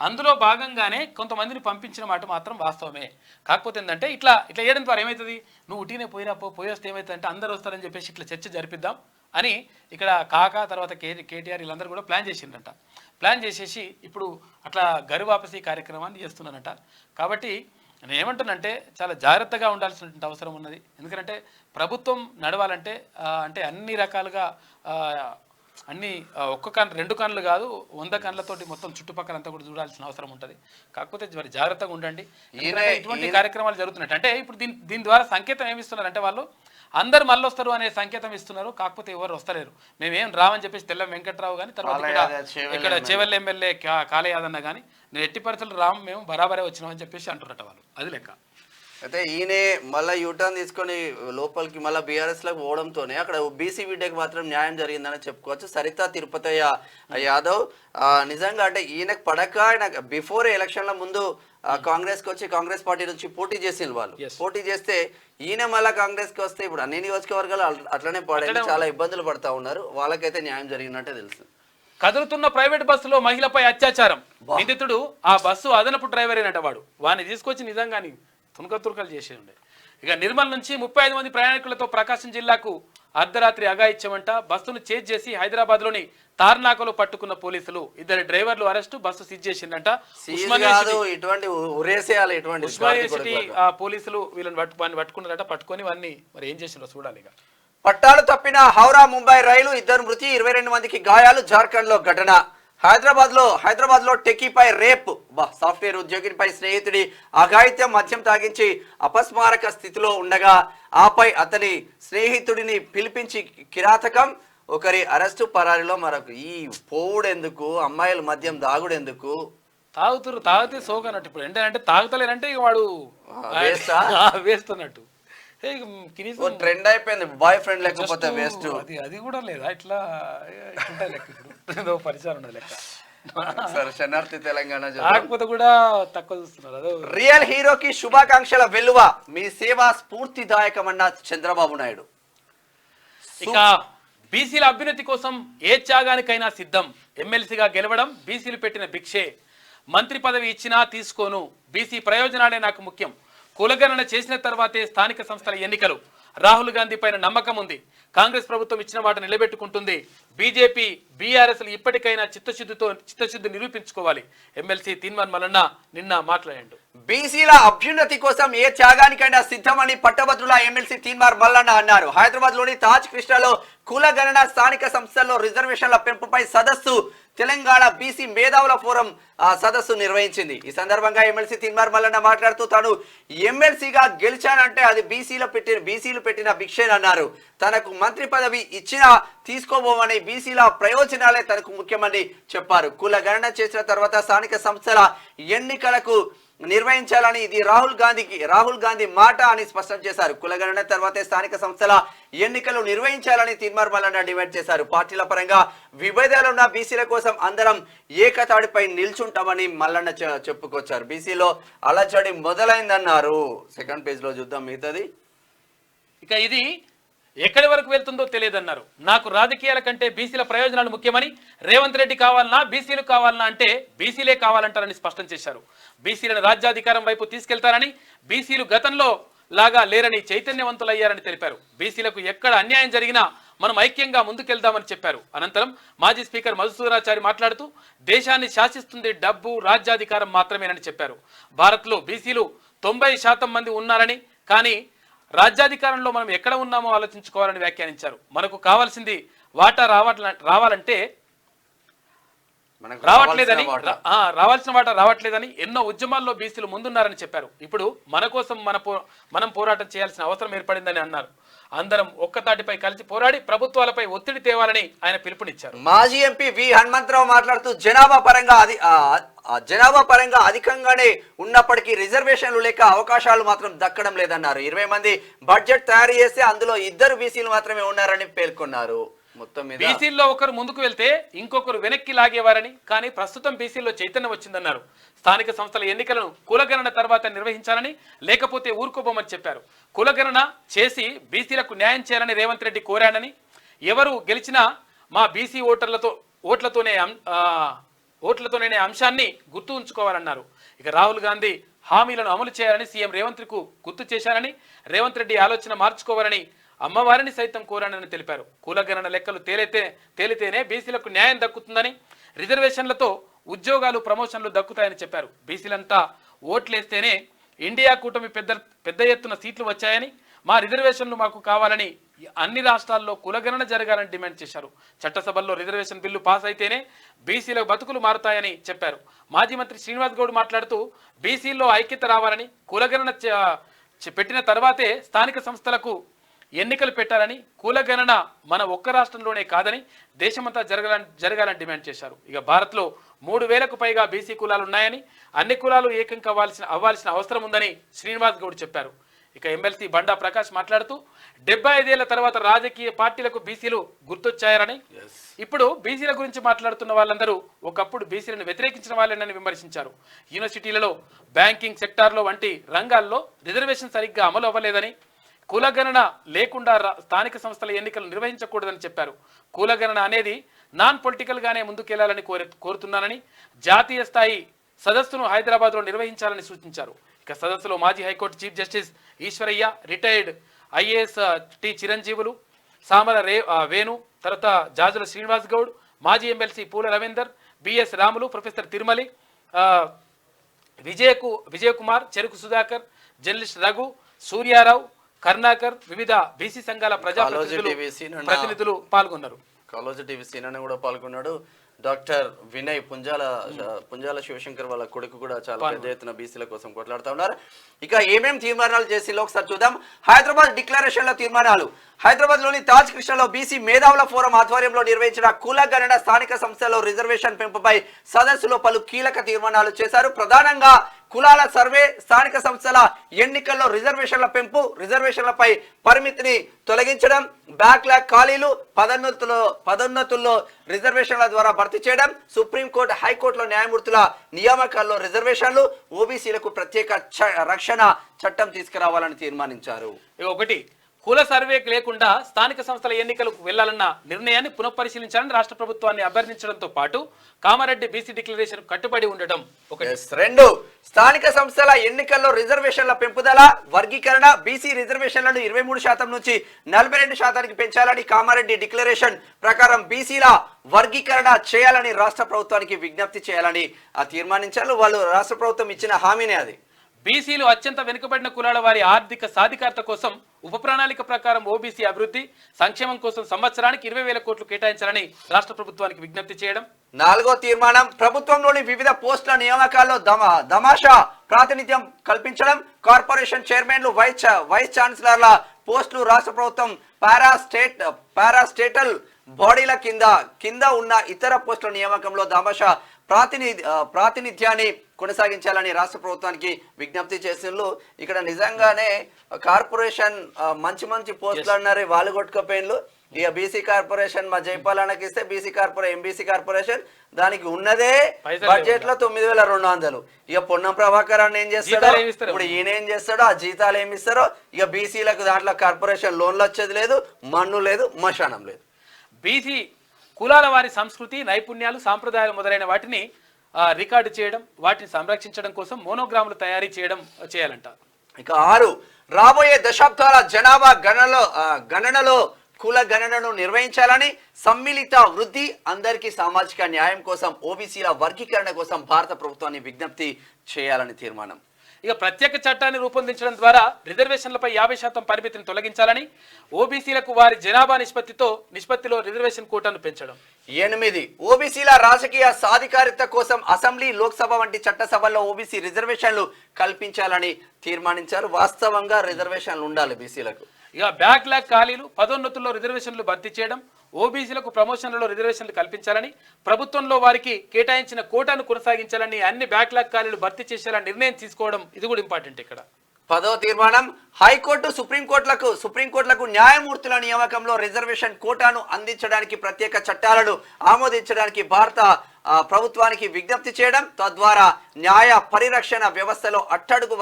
అందులో భాగంగానే కొంతమందిని పంపించిన మాట మాత్రం వాస్తవమే. కాకపోతే ఏంటంటే ఇట్లా చేయడం ద్వారా ఏమవుతుంది, నువ్వు ఉట్టినే పోయి వస్తే ఏమవుతుంది అంటే అందరూ వస్తారని చెప్పేసి ఇట్లా చర్చ జరిపిద్దాం అని ఇక్కడ కాకా తర్వాత కేటీఆర్ వీళ్ళందరూ కూడా ప్లాన్ చేసిండ్రంట. ప్లాన్ చేసేసి ఇప్పుడు అట్లా గరువాపసి కార్యక్రమాన్ని చేస్తున్నారంట. కాబట్టి నేను ఏమంటున్నానంటే చాలా జాగ్రత్తగా ఉండాల్సినటువంటి అవసరం ఉన్నది. ఎందుకంటే ప్రభుత్వం నడవాలంటే అంటే అన్ని రకాలుగా అన్ని ఒక్క కన్ను 2 కన్నులు కాదు 100 కన్నులతోటి మొత్తం చుట్టుపక్కలంతా కూడా చూడాల్సిన అవసరం ఉంటుంది. కాకపోతే మరి జాగ్రత్తగా ఉండండి. ఇటువంటి కార్యక్రమాలు జరుగుతున్నాయి అంటే ఇప్పుడు దీని ద్వారా సంకేతం ఏమిస్తున్నారంటే వాళ్ళు అందరు మళ్ళీ వస్తారు అనే సంకేతం ఇస్తున్నారు. కాకపోతే ఎవరు వస్తలేరు. మేమేం రామని చెప్పేసి తెల్ల వెంకట్రావు కానీ తర్వాత ఇక్కడ చేవెళ్ళ ఎమ్మెల్యే కాళయాదన్న కానీ నేను ఎట్టి పరిస్థితులు రామ్ మేము బరాబరే వచ్చినామని చెప్పేసి అంటున్నట్టు వాళ్ళు. అది లెక్క. అయితే ఈయనే మళ్ళీ యూటర్న్ తీసుకొని లోపలికి మళ్ళీ బీఆర్ఎస్ లకు పోవడంతోనే అక్కడ బీసీ బిడ్డకి మాత్రం న్యాయం జరిగిందని చెప్పుకోవచ్చు. సరితా తిరుపతయ్య యాదవ్ నిజంగా అంటే ఈయనకు పడక ఆయన బిఫోర్ ఎలక్షన్ల ముందు కాంగ్రెస్ కి వచ్చి కాంగ్రెస్ పార్టీ నుంచి పోటీ చేసిన వాళ్ళు పోటీ చేస్తే ఈయన మళ్ళీ కాంగ్రెస్ కి వస్తే ఇప్పుడు అన్ని నియోజకవర్గాలు అట్లనే పడే చాలా ఇబ్బందులు పడతా ఉన్నారు. వాళ్ళకైతే న్యాయం జరిగినట్టే తెలుసు. కదులుతున్న ప్రైవేట్ బస్సులో మహిళపై అత్యాచారం. నిందితుడు ఆ బస్సు అదనపు డ్రైవరేనట. వాడిని తీసుకొచ్చి నిజంగాని తునకతురకలు చేసే ఉండే. ఇక నిర్మల్ నుంచి 35 మంది ప్రయాణికులతో ప్రకాశం జిల్లాకు అర్ధరాత్రి అగాయిత్యమంట. బస్సును చేజ్ చేసి హైదరాబాద్లోని తార్నాకలో పట్టుకున్న పోలీసులు 2 డ్రైవర్లు అరెస్టు. బస్సు సీజ్ చేసిందంట. ఉస్మానియా పోలీసులు వీళ్ళని పట్టుకున్నారట. పట్టుకొని వాడిని మరి ఏం చేసిందో చూడాలి. ఇక పట్టాలు తప్పిన హౌరా ముంబై రైలు 2 మృతి 22 మందికి గాయాలు. జార్ఖండ్ లో ఘటన. హైదరాబాద్ లో టెకీపై రేప్. సాఫ్ట్వేర్ ఉద్యోగినిపై స్నేహితుడి అఘాయిత్యం. మద్యం తాగించి అపస్మారక స్థితిలో ఉండగా ఆపై అతని స్నేహితుడిని పిలిపించి కిరాతకం. ఒకరి అరెస్టు. పరారిలో మరొక. ఈ పోవుడెందుకు? అమ్మాయిల మద్యం దాగుడెందుకు? తాగితే సోకన్నట్టు. ఇప్పుడు ఏంటంటే తాగుతలేనంటే ఇక వాడు వేస్తున్నట్టు ట్రెండ్ అయిపోయింది. బాయ్ ఫ్రెండ్ లేకపోతే వేస్ట్. అది కూడా లేదా ఇట్లా లెక్క. ఇప్పుడు పరిచయం ఉండదు లెక్క. శనార్థి తెలంగాణ కాకపోతే కూడా తక్కువ చూస్తున్నారు. రియల్ హీరోకి శుభాకాంక్షల వెల్లువ. మీ సేవ స్ఫూర్తిదాయకమన్న చంద్రబాబు నాయుడు. ఇక బీసీల అభ్యున్నతి కోసం ఏ త్యాగానికైనా సిద్ధం. ఎమ్మెల్సీగా గెలవడం బీసీలు పెట్టిన భిక్షే. మంత్రి పదవి ఇచ్చినా తీసుకోను. బీసీ ప్రయోజనాలే నాకు ముఖ్యం. కులగణన చేసిన తర్వాతే స్థానిక సంస్థల ఎన్నికలు. రాహుల్ గాంధీ పైన నమ్మకం ఉంది. కాంగ్రెస్ ప్రభుత్వం ఇచ్చిన మాట నిలబెట్టుకుంటుంది. బీజేపీ బీఆర్ఎస్ ఇప్పటికైనా చిత్తశుద్ధి నిరూపించుకోవాలి. ఎమ్మెల్సీ తీన్మార్ మల్లన్న నిన్న మాట్లాడాడు. బీసీల అభ్యున్నతి కోసం ఏ త్యాగానికైనా సిద్ధమని పట్టభద్రుల ఎమ్మెల్సీ తీన్మార్ మల్లన్న అన్నారు. హైదరాబాద్ లోని తాజ్ కృష్ణలో కులగణన స్థానిక సంస్థల్లో రిజర్వేషన్ల పెంపుపై సదస్సు తెలంగాణ బీసీ మేధావుల ఫోరం సదస్సు నిర్వహించింది. ఈ సందర్భంగా ఎమ్మెల్సీ తీన్మార్ మల్లన్న మాట్లాడుతూ తాను ఎమ్మెల్సీగా గెలిచానంటే అది బీసీలు పెట్టిన భిక్షేనన్నారు. తనకు మంత్రి పదవి ఇచ్చినా తీసుకోబోమని బీసీల ప్రయోజనాలే తనకు ముఖ్యమని చెప్పారు. కుల గణన చేసిన తర్వాత స్థానిక సంస్థల ఎన్నికలకు నిర్వహించాలని ఇది రాహుల్ గాంధీ మాట అని స్పష్టం చేశారు. కులగణన తర్వాతే స్థానిక సంస్థల ఎన్నికలు నిర్వహించాలని తీన్మార్ మల్లన్న డిమాండ్ చేశారు. పార్టీల పరంగా విభేదాలున్న బీసీల కోసం అందరం ఏకతాడిపై నిల్చుంటామని మల్లన్న చెప్పుకొచ్చారు. బీసీలో అలజడి మొదలైందన్నారు. సెకండ్ పేజ్ లో చూద్దాం మిగతాది. ఇక ఇది ఎక్కడి వరకు వెళ్తుందో తెలియదన్నారు. నాకు రాజకీయాల కంటే బీసీల ప్రయోజనాలు ముఖ్యమని, రేవంత్ రెడ్డి కావాలన్నా బీసీలు కావాలన్నా అంటే బీసీలే కావాలంటారని స్పష్టం చేశారు. బీసీలను రాజ్యాధికారం వైపు తీసుకెళ్తారని, బీసీలు గతంలో లాగా లేరని చైతన్యవంతులయ్యారని తెలిపారు. బీసీలకు ఎక్కడ అన్యాయం జరిగినా మనం ఐక్యంగా ముందుకెళ్దామని చెప్పారు. అనంతరం మాజీ స్పీకర్ మధుసూదనాచారి మాట్లాడుతూ దేశాన్ని శాసిస్తుంది డబ్బు, రాజ్యాధికారం మాత్రమేనని చెప్పారు. భారత్లో బీసీలు 90% మంది ఉన్నారని, కానీ రాజ్యాధికారంలో మనం ఎక్కడ ఉన్నామో ఆలోచించుకోవాలని వ్యాఖ్యానించారు. మనకు కావాల్సింది వాటా రావాలంటే రావాల్సిన వాటా రావట్లేదని, ఎన్నో ఉద్యమాల్లో బీసీలు ముందున్నారని చెప్పారు. ఇప్పుడు మన కోసం మనం పోరాటం చేయాల్సిన అవసరం ఏర్పడిందని అన్నారు. అందరం ఒక్కతాటిపై కలిసి పోరాడి ప్రభుత్వాలపై ఒత్తిడి తేవాలని ఆయన పిలుపునిచ్చారు. మాజీ ఎంపీ వి హనుమంతరావు మాట్లాడుతూ జనాభా పరంగా అధికంగానే ఉన్నప్పటికీ రిజర్వేషన్లు లేక అవకాశాలు మాత్రం దక్కడం లేదన్నారు. 20 మంది బడ్జెట్ తయారు చేస్తే అందులో 2 బీసీలు మాత్రమే ఉన్నారని పేర్కొన్నారు. బీసీల్లో ఒకరు ముందుకు వెళ్తే ఇంకొకరు వెనక్కి లాగేవారని, కానీ ప్రస్తుతం బీసీల్లో చైతన్యం వచ్చిందన్నారు. స్థానిక సంస్థల ఎన్నికలను కులగణన తర్వాత నిర్వహించాలని, లేకపోతే ఊరుకోబోమని చెప్పారు. కులగణన చేసి బీసీలకు న్యాయం చేయాలని రేవంత్ రెడ్డి కోరాడని, ఎవరు గెలిచినా మా బీసీ ఓట్లతోనే అంశాన్ని గుర్తు ఉంచుకోవాలన్నారు. ఇక రాహుల్ గాంధీ హామీలను అమలు చేయాలని సీఎం రేవంత్ కు గుర్తు చేశారని, రేవంత్ రెడ్డి ఆలోచన మార్చుకోవాలని అమ్మవారిని సైతం కోరానని తెలిపారు. కులగణన లెక్కలు తేలితేనే బీసీలకు న్యాయం దక్కుతుందని, రిజర్వేషన్లతో ఉద్యోగాలు ప్రమోషన్లు దక్కుతాయని చెప్పారు. బీసీలంతా ఓట్లేస్తేనే ఇండియా కూటమి పెద్ద ఎత్తున సీట్లు వచ్చాయని, మా రిజర్వేషన్లు మాకు కావాలని అన్ని రాష్ట్రాల్లో కులగణన జరగాలని డిమాండ్ చేశారు. చట్టసభల్లో రిజర్వేషన్ బిల్లు పాస్ అయితేనే బీసీల బతుకులు మారుతాయని చెప్పారు. మాజీ మంత్రి శ్రీనివాస్ గౌడ్ మాట్లాడుతూ బీసీల్లో ఐక్యత రావాలని, కులగణన పెట్టిన తర్వాతే స్థానిక సంస్థలకు ఎన్నికలు పెట్టాలని, కులగణన మన ఒక్క రాష్ట్రంలోనే కాదని దేశమంతా జరగాలని డిమాండ్ చేశారు. ఇక భారత్లో 3000కు పైగా బీసీ కులాలు ఉన్నాయని, అన్ని కులాలు ఏకం అవ్వాల్సిన అవసరం ఉందని శ్రీనివాస్ గౌడ్ చెప్పారు. ఇక ఎమ్మెల్సీ బండా ప్రకాష్ మాట్లాడుతూ 75 ఏళ్ల తర్వాత రాజకీయ పార్టీలకు బీసీలు గుర్తొచ్చారని, ఇప్పుడు బీసీల గురించి మాట్లాడుతున్న వాళ్ళందరూ ఒకప్పుడు బీసీలను వ్యతిరేకించిన వాళ్ళని విమర్శించారు. యూనివర్సిటీలలో, బ్యాంకింగ్ సెక్టార్లో వంటి రంగాల్లో రిజర్వేషన్ సరిగ్గా అమలు అవ్వలేదని, కులగణన లేకుండా స్థానిక సంస్థల ఎన్నికలు నిర్వహించకూడదని చెప్పారు. కులగణన అనేది నాన్ పొలిటికల్ గానే ముందుకెళ్లాలని కోరుతున్నానని, జాతీయ స్థాయి సదస్సును హైదరాబాద్లో నిర్వహించాలని సూచించారు. ఇక సదస్సులో మాజీ high court chief justice Eshwaraiah, retired IAS T Chiranjeevulu, Samala Venu, తర్వాత జాజుల శ్రీనివాస్ గౌడ్, మాజీ MLC Poola Ravinder, BS Ramulu, professor Tirumali, Vijayakumar, Cheruku Sudhakar, journalist Raghu, Suryarao, Karnakar, వివిధ బీసీ సంఘాల ప్రతినిధులు పాల్గొన్నారు. కాలేజ్ టీవీ సీనన్న కూడా పాల్గొన్నాడు. డాక్టర్ వినయ్ పుంజాల శివశంకర్ వాళ్ళ కొడుకు కూడా చాలా పెద్ద ఎత్తున బీసీల కోసం కొట్లాడుతూ ఉన్నారు. ఇక ఏమేం తీర్మానాలు చేసిందో ఒకసారి చూద్దాం. హైదరాబాద్ డిక్లరేషన్ల తీర్మానాలు. హైదరాబాద్ లోని తాజ్ కృష్ణలో బీసీ మేధావుల ఫోరం ఆధ్వర్యంలో నిర్వహించిన కులగణన స్థానిక సంస్థల్లో రిజర్వేషన్ పెంపుపై సదస్సులో పలు కీలక తీర్మానాలు చేశారు. ప్రధానంగా కులాల సర్వే, స్థానిక సంస్థల ఎన్నికల్లో రిజర్వేషన్ల పెంపు, రిజర్వేషన్లపై పరిమితిని తొలగించడం, బ్యాక్లాగ్ ఖాళీలు, పదోన్నతుల్లో రిజర్వేషన్ల ద్వారా భర్తీ చేయడం, సుప్రీంకోర్టు, హైకోర్టులో న్యాయమూర్తుల నియామకాల్లో రిజర్వేషన్లు, ఓబీసీలకు ప్రత్యేక రక్షణ చట్టం తీసుకురావాలని తీర్మానించారు. ఒకటి, కుల సర్వేకి లేకుండా స్థానిక సంస్థల ఎన్నికలకు వెళ్లాలన్న నిర్ణయాన్ని పునఃపరిశీలించాలని రాష్ట్ర ప్రభుత్వాన్ని అభ్యర్థించడంతో పాటు కామారెడ్డి బీసీ డిక్లరేషన్ కట్టుబడి ఉండడం. రెండు, స్థానిక సంస్థల ఎన్నికల్లో రిజర్వేషన్ల పెంపుదల, వర్గీకరణ, బీసీ రిజర్వేషన్లను 23% నుంచి 42% పెంచాలని కామారెడ్డి డిక్లరేషన్ ప్రకారం బీసీల వర్గీకరణ చేయాలని రాష్ట్ర ప్రభుత్వానికి విజ్ఞప్తి చేయాలని తీర్మానించారు. వాళ్ళు రాష్ట్ర ప్రభుత్వం ఇచ్చిన హామీనే అది. బీసీలు అత్యంత వెనుకబడిన కులాల వారి ఆర్థిక సాధికారత కోసం ఉప ప్రణాళిక ప్రకారం ఓబీసీ అభివృద్ధి సంక్షేమం కోసం సంవత్సరానికి 20,000 కోట్లు కేటాయించాలని రాష్ట్ర ప్రభుత్వానికి విజ్ఞప్తి చేయడం. నాలుగో తీర్మానం, ప్రభుత్వంలోని వివిధ పోస్టుల నియామకాల్లో దమాషా ప్రాతినిధ్యం కల్పించడం, కార్పొరేషన్ చైర్మన్లు, వైస్ ఛాన్సలర్ల పోస్టులు రాష్ట్ర ప్రభుత్వం పారాస్టేటల్ బాడీల కింద ఉన్న ఇతర పోస్టుల నియామకంలో దమాషా ప్రాతినిధ్యాన్ని కొనసాగించాలని రాష్ట్ర ప్రభుత్వానికి విజ్ఞప్తి చేసినట్లు. ఇక్కడ నిజంగానే కార్పొరేషన్ మంచి పోస్టులు అన్నారు, వాళ్ళు కొట్టుకపోయిన్లు. ఇక బీసీ కార్పొరేషన్ మా జైపాలనకి ఇస్తే ఎంబీసీ కార్పొరేషన్ దానికి ఉన్నదే బడ్జెట్ లో 9,200. ఇక పొన్నం ప్రభాకర్ అన్న ఏం చేస్తాడో, ఇప్పుడు ఈయన ఏం చేస్తాడో, ఆ జీతాలు ఏమి ఇస్తారో. ఇక బీసీలకు దాంట్లో కార్పొరేషన్ లోన్లు వచ్చేది లేదు, మన్ను లేదు, మశానం లేదు. బీసీ కులాల వారి సంస్కృతి, నైపుణ్యాలు, సాంప్రదాయాలు మొదలైన వాటిని రికార్డు చేయడం, వాటిని సంరక్షించడం కోసం మోనోగ్రాములు తయారీ చేయాలంట. ఇక 6, రాబోయే దశాబ్దాల జనాభా గణనలో కుల గణనను నిర్వహించాలని, సమ్మిళిత వృద్ధి, అందరికీ సామాజిక న్యాయం కోసం, ఓబీసీల వర్గీకరణ కోసం భారత ప్రభుత్వాన్ని విజ్ఞప్తి చేయాలని తీర్మానం. ఇక ప్రత్యేక చట్టాన్ని రూపొందించడం ద్వారా రిజర్వేషన్లపై 50% పరిమితిని తొలగించాలని, ఓబీసీలకు వారి జనాభా నిష్పత్తిలో రిజర్వేషన్ కోటాను పెంచడం. 8, ఓబీసీల రాజకీయ సాధికారిత కోసం అసెంబ్లీ, లోక్సభ వంటి చట్టసభల్లో ఓబీసీ రిజర్వేషన్లు కల్పించాలని తీర్మానించారు. వాస్తవంగా రిజర్వేషన్లు ఉండాలి బీసీలకు. ఇక బ్యాక్లాగ్ ఖాళీలు, పదోన్నతుల్లో రిజర్వేషన్లు భర్తీ చేయడం, ఓబీసీలకు ప్రమోషన్లలో రిజర్వేషన్లు కల్పించాలని, ప్రభుత్వంలో వారికి కేటాయించిన కోటాను కొనసాగించాలని, అన్ని బ్యాక్లాగ్ ఖాళీలు భర్తీ చేసేలా నిర్ణయం తీసుకోవడం, ఇది కూడా ఇంపార్టెంట్. ఇక్కడ 10వ తీర్మానం, హైకోర్టు, సుప్రీంకోర్టులకు న్యాయమూర్తుల నియామకంలో రిజర్వేషన్ కోటాను అందించడానికి ప్రత్యేక చట్టాలను ఆమోదించడానికి భారత ప్రభుత్వానికి విజ్ఞప్తి చేయడం, తద్వారా న్యాయ పరిరక్షణ వ్యవస్థలో అట్టడుగు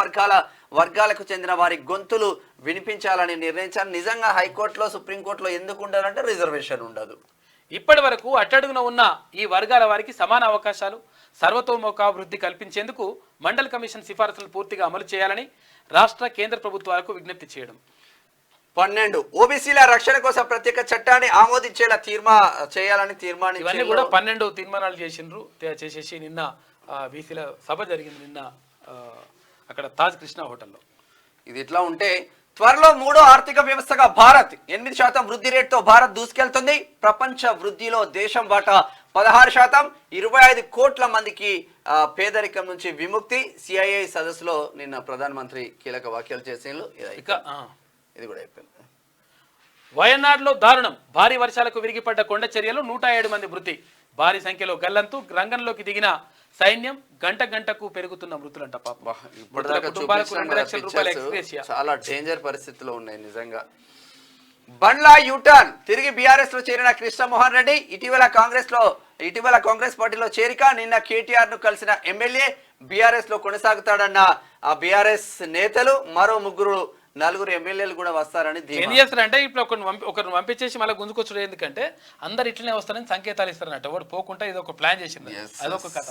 వర్గాలకు చెందిన వారి గొంతులు వినిపించాలని నిర్ణయించారు. నిజంగా హైకోర్టులో, సుప్రీంకోర్టులో ఎందుకు ఉండాలంటే రిజర్వేషన్ ఉండదు. ఇప్పటి వరకు అట్టడుగున ఉన్న ఈ వర్గాల వారికి సమాన అవకాశాలు, సర్వతోముఖాభివృద్ధి కల్పించేందుకు మండల్ కమిషన్ సిఫారసులు పూర్తిగా అమలు చేయాలని రాష్ట్ర, కేంద్ర ప్రభుత్వాలకు విజ్ఞప్తి చేయడం. 12 ఓబీసీల రక్షణ కోసం ప్రత్యేక చట్టాన్ని ఆమోదించేలా చేయాలని ఇవన్నీ తీర్మానించారు. కూడా 12 తీర్మానాలు చేసేసి నిన్న బీసీల సభ జరిగింది నిన్న అక్కడ తాజ్ కృష్ణ హోటల్లో. ఇది ఇట్లా ఉంటే త్వరలో 3వ ఆర్థిక వ్యవస్థగా భారత్ 8% వృద్ధి రేటుతో భారత్ దూసుకెళ్తుంది. ప్రపంచ వృద్ధిలో దేశం వాటా 16%, 25 కోట్ల మందికి పేదరికం నుంచి విముక్తి. సిఐఐ సదస్సులో నిన్న ప్రధానమంత్రి కీలక వ్యాఖ్యలు చేసేందులో ఇది కూడా అయిపోయింది. వయనాడులో దారుణం, భారీ వర్షాలకు విరిగిపడ్డ కొండ చర్యలు 107 మంది మృతి. భారీ సంఖ్యలో గల్లంతు, రంగంలోకి దిగిన సైన్యం, గంటకు పెరుగుతున్న మృతులంట. పాప కుటుంబాలకు 2 లక్షల రూపాయల ఎక్స్‌గ్రేషియా. చాలా డేంజర్ పరిస్థితిలో ఉన్నాయి నిజంగా. బండ్లా యూటర్న్, తిరిగి బీఆర్ఎస్ లో చేరిన కృష్ణమోహన్ రెడ్డి. ఇటీవల కాంగ్రెస్ పార్టీలో చేరిక. నిన్న కేటీఆర్ ను కలిసిన ఎమ్మెల్యే బీఆర్ఎస్ లో కొనసాగుతాడన్న ఆ బీఆర్ఎస్ నేతలు. మరో 4 ఎమ్మెల్యేలు కూడా వస్తారని ఏం చేస్తారంటే ఇప్పుడు ఒకరిని పంపించేసి మళ్ళీ గుంజుకొచ్చుడు. ఎందుకంటే అందరు ఇట్లనే వస్తారని సంకేతాలు ఇస్తారన్నట్టు. వాడు పోకుండా ఇది ఒక ప్లాన్ చేసింది, అదొక కథ.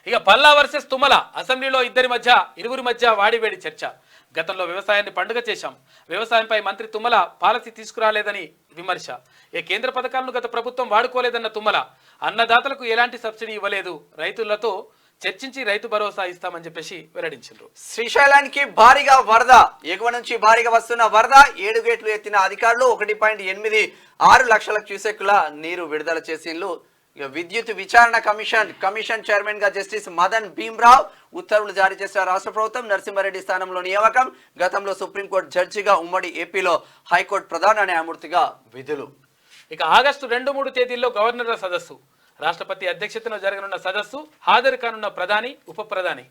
ఇక పల్లా వర్సెస్ తుమ్మల, అసెంబ్లీలో ఇరువురి మధ్య వాడివేడి చర్చ. గతంలో వ్యవసాయాన్ని పండుగ చేశాం, వ్యవసాయంపై మంత్రి తుమ్మల పాలసీ తీసుకురాలేదని విమర్శ. కేంద్ర పథకాలను గత ప్రభుత్వం వాడుకోలేదన్న తుమ్మల, అన్నదాతలకు ఎలాంటి సబ్సిడీ ఇవ్వలేదు, రైతులతో చర్చించి రైతు భరోసా ఇస్తామని చెప్పేసి వెల్లడించారు. శ్రీశైలానికి భారీగా వరద, ఎగువ నుంచి భారీగా వస్తున్న వరద. 7 గేట్లు ఎత్తిన అధికారులు 1.86 లక్షల క్యూసెక్ల నీరు విడుదల చేసిండ్రు. విద్యుత్ విచారణ కమిషన్ చైర్మన్ గా జస్టిస్ మదన్ భీమ్రావ్ ఉత్తర్వులు జారీ చేసిన రాష్ట్ర ప్రభుత్వం. నరసింహారెడ్డి స్థానంలో నియామకం. గతంలో సుప్రీంకోర్టు జడ్జిగా, ఉమ్మడి ఏపీలో హైకోర్టు ప్రధాన న్యాయమూర్తిగా విధులు. ఇక ఆగస్టు 2-3 తేదీల్లో గవర్నర్ల సదస్సు, రాష్ట్రపతి అధ్యక్షతన జరగనున్న సదస్సు హాజరు కానున్న ప్రధాని, ఉప ప్రధాని.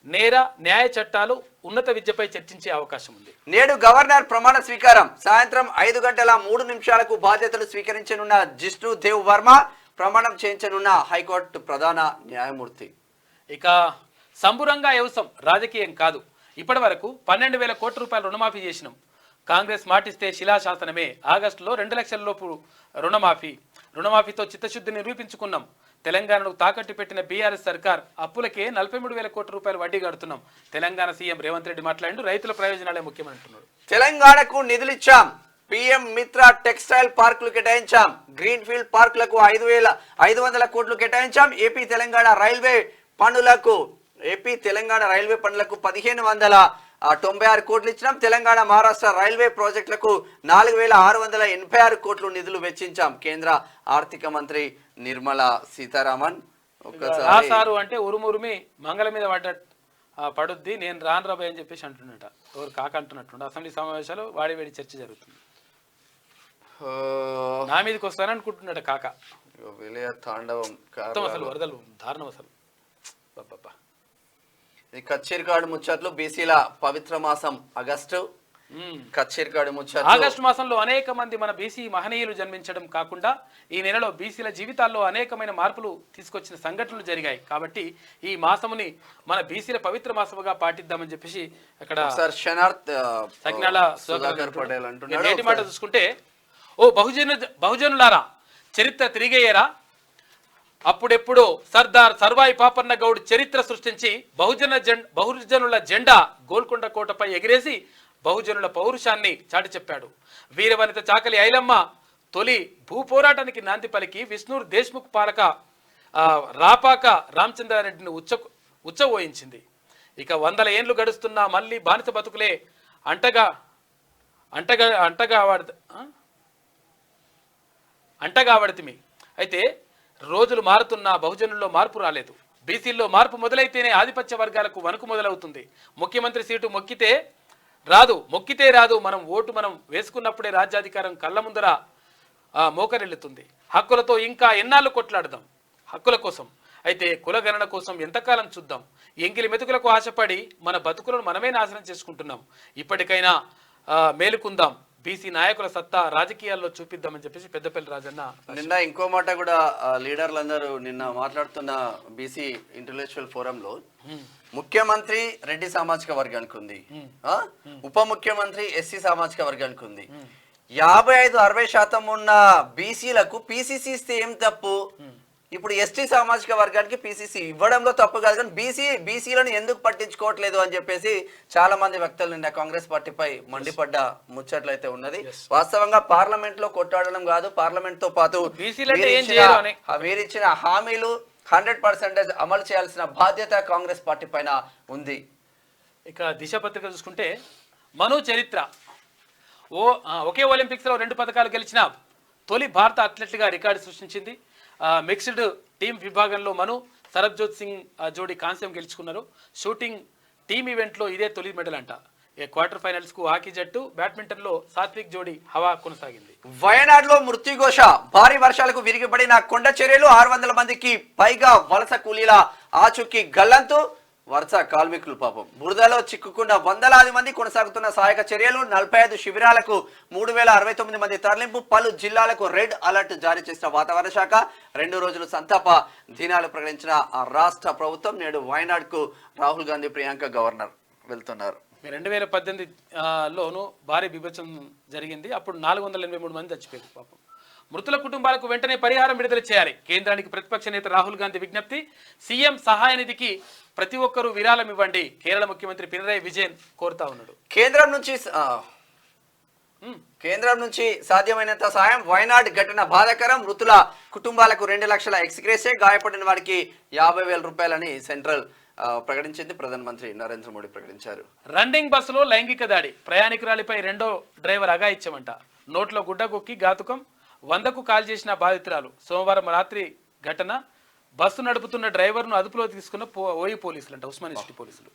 నేర న్యాయ చట్టాలు, ఉన్నత విద్యపై చర్చించే అవకాశం ఉంది. నేడు గవర్నర్ ప్రమాణ స్వీకారం. సాయంత్రం 5:03 బాధ్యతలు స్వీకరించనున్న జిష్ణు దేవ్ వర్మ. ప్రమాణం చేయించనున్న హైకోర్టు ప్రధాన న్యాయమూర్తి. ఇక సంబురంగా వ్యవసాయం రాజకీయం కాదు. ఇప్పటి వరకు 12,000 కోట్ల రూపాయల రుణమాఫీ చేసినాం. కాంగ్రెస్ మాటిస్తే శిలాశాసనమే. ఆగస్టులో 2 లక్షల లోపు రుణమాఫీతో చిత్తశుద్ధి నిరూపించుకున్నాం. తెలంగాణను తాకట్టు పెట్టిన బీఆర్ఎస్ సర్కార్ అప్పులకే 43,000 కోట్ల రూపాయలు వడ్డీ కడుతున్నాం. తెలంగాణ సీఎం రేవంత్ రెడ్డి మాట్లాడిండు, రైతుల ప్రయోజనాలే ముఖ్యమంటున్నాడు. తెలంగాణకు నిధులిచ్చాం, పీఎం మిత్ర టెక్స్టైల్ పార్కులు కేటాయించాం. గ్రీన్ ఫీల్డ్ పార్కులకు 5,500 కోట్లు కేటాయించాం. ఏపీ తెలంగాణ రైల్వే పనులకు 1,596 కోట్లు ఇచ్చినాం. తెలంగాణ మహారాష్ట్ర రైల్వే ప్రాజెక్టులకు 4,686 కోట్లు నిధులు వెచ్చించాం. కేంద్ర ఆర్థిక మంత్రి నిర్మలా సీతారామన్. రాసారు అంటే ఉరుమురుమి మంగళ మీద పడుద్ది, నేను రాను రాబాయ్ అని చెప్పేసి అంటున్నట. ఎవరు కాక అంటున్నట్టు. అసెంబ్లీ సమావేశాలు వాడివేడి చర్చ జరుగుతుంది. నా మీదకి వస్తాననుకుంటున్నాడు కాక. విలయ తాండవం అసలు వరదలు దారుణం అసలు. కచ్చేరికాడు ముచ్చట్లు. బీసీల పవిత్ర మాసం ఆగస్టు. కచ్చేరికాడు ముచ్చట్లు. ఆగస్టు మాసంలో అనేక మంది మన బీసీ మహనీయులు జన్మించడం కాకుండా ఈ నెలలో బీసీల జీవితాల్లో అనేకమైన మార్పులు తీసుకొచ్చిన సంఘటనలు జరిగాయి. కాబట్టి ఈ మాసముని మన బీసీల పవిత్ర మాసముగా పాటిద్దామని చెప్పేసి అక్కడ నేటి మాట చూసుకుంటే, ఓ బహుజనులారా, చరిత్ర తిరిగేయరా. అప్పుడెప్పుడో సర్దార్ సర్వాయి పాపన్న గౌడ్ చరిత్ర సృష్టించి బహుజనుల జెండా గోల్కొండ కోటపై ఎగిరేసి బహుజనుల పౌరుషాన్ని చాటి చెప్పాడు. వీరవనిత చాకలి ఐలమ్మ తొలి భూపోరాటానికి నాంది పలికి విష్ణూర్ దేశ్ముఖ్ రాపాక రామచంద్రారెడ్డిని ఉచ్చబోయించింది. ఇక 100 ఏండ్లు గడుస్తున్నా మళ్ళీ బానిస బతుకులే అంటగావడితిమి. అయితే రోజులు మారుతున్నా బహుజనుల్లో మార్పు రాలేదు. బీసీల్లో మార్పు మొదలైతేనే ఆధిపత్య వర్గాలకు వణుకు మొదలవుతుంది. ముఖ్యమంత్రి సీటు మొక్కితే రాదు, మనం వేసుకున్నప్పుడే రాజ్యాధికారం కళ్ళ ముందర మోకరిల్లుతుంది. హక్కులతో ఇంకా ఎన్నాళ్ళు కొట్లాడదాం హక్కుల కోసం. అయితే కులగణన కోసం ఎంతకాలం చూద్దాం. ఎంగిలి మెతుకులకు ఆశపడి మన బతుకులను మనమే నాశనం చేసుకుంటున్నాం. ఇప్పటికైనా మేలుకుందాం. బీసీ నాయకుల సత్తా రాజకీయాల్లో చూపిద్దామని చెప్పేసి పెద్దపల్లి రాజన్న. నిన్న ఇంకో మాట కూడా లీడర్లందరూ నిన్న మాట్లాడుతున్న బీసీ ఇంటలెక్చువల్ ఫోరంలో, ముఖ్యమంత్రి రెడ్డి సామాజిక వర్గానికి ఉంది, ఉప ముఖ్యమంత్రి ఎస్సీ సామాజిక వర్గానికి ఉంది. 55-60% ఉన్న బీసీలకు పీసీసీ ఇస్తే ఏం తప్పు, ఇప్పుడు ఎస్టీ సామాజిక వర్గానికి పిసిసి ఇవ్వడంలో తప్పు కాదు, కానీ బీసీలను ఎందుకు పట్టించుకోవట్లేదు అని చెప్పేసి చాలా మంది వ్యక్తులు నిన్న కాంగ్రెస్ పార్టీపై మండిపడ్డ ముచ్చట్లు అయితే ఉన్నది. వాస్తవంగా పార్లమెంట్ లో కొట్టాడడం కాదు, పార్లమెంట్ తో పాటు వీరిచ్చిన హామీలు 100% అమలు చేయాల్సిన బాధ్యత కాంగ్రెస్ పార్టీ పైన ఉంది. ఇక దిశ పత్రిక చూసుకుంటే మను చరిత్ర ఒకే ఒలింపిక్స్లో 2 పథకాలు గెలిచిన తొలి భారత అథ్లెట్గా రికార్డు సృష్టించింది. మిక్స్డ్ టీం విభాగంలో మను సరబ్జోత్ సింగ్ జోడీ కాంస్యం గెలుచుకున్నారు. షూటింగ్ టీం ఈవెంట్లో ఇదే తొలి మెడల్ అంట. క్వార్టర్ ఫైనల్స్ కు హాకీ జట్టు, బ్యాడ్మింటన్ లో సాత్విక్ జోడీ హవా కొనసాగింది. వయనాడులో మృత్యుఘోష, భారీ వర్షాలకు విరిగిపడిన కొండ చర్యలు, 600 మందికి పైగా వలస కూలీల ఆచూకీ గల్లంతు. వరుస కార్మికులు పాపం బురదలో చిక్కుకున్న వందలాది మంది. కొనసాగుతున్న సహాయక చర్యలు. 45 శిబిరాలకు 3069 మంది తరలింపు. పలు జిల్లాలకు రెడ్ అలర్ట్ జారీ చేసిన వాతావరణ శాఖ. 2 రోజులు సంతాప దినాలు ప్రకటించిన రాష్ట్ర ప్రభుత్వం. నేడు వయనాడుకు రాహుల్ గాంధీ, ప్రియాంక గవర్నర్ వెళ్తున్నారు. 2018లోనూ భారీ బీభత్సం జరిగింది. అప్పుడు 483 మంది చచ్చిపోయారు పాపం. మృతుల కుటుంబాలకు వెంటనే పరిహారం విడుదల చేయాలి. కేంద్రానికి ప్రతిపక్ష నేత రాహుల్ గాంధీ విజ్ఞప్తి. సీఎం సహాయ నిధికి ప్రతి ఒక్కరూ విరాళం ఇవ్వండి. కేరళ ముఖ్యమంత్రి పినరయి విజయన్ కోరుతా ఉన్నాడు. కేంద్రం నుంచి సాధ్యమైనంత సాయం. వయనాడ్ ఘటన బాధాకరం. మృతుల కుటుంబాలకు 2 లక్షల ఎక్స్గ్రేసే, గాయపడిన వారికి 50,000 రూపాయలని సెంట్రల్ ప్రకటించింది. ప్రధానమంత్రి నరేంద్ర మోడీ ప్రకటించారు. రన్నింగ్ బస్సులో లైంగిక దాడి, ప్రయాణికురాలిపై రెండో డ్రైవర్ అఘాయిత్యమంట. నోట్లో గుడ్డ కొక్కి ఘాతుకం, 100కు కాల్ చేసిన బాధితురాలు. సోమవారం రాత్రి ఘటన. బస్సు నడుపుతున్న డ్రైవర్ను అదుపులో తీసుకున్న ఓయి పోలీసులు అంట, ఉస్మానియా సిటీ పోలీసులు.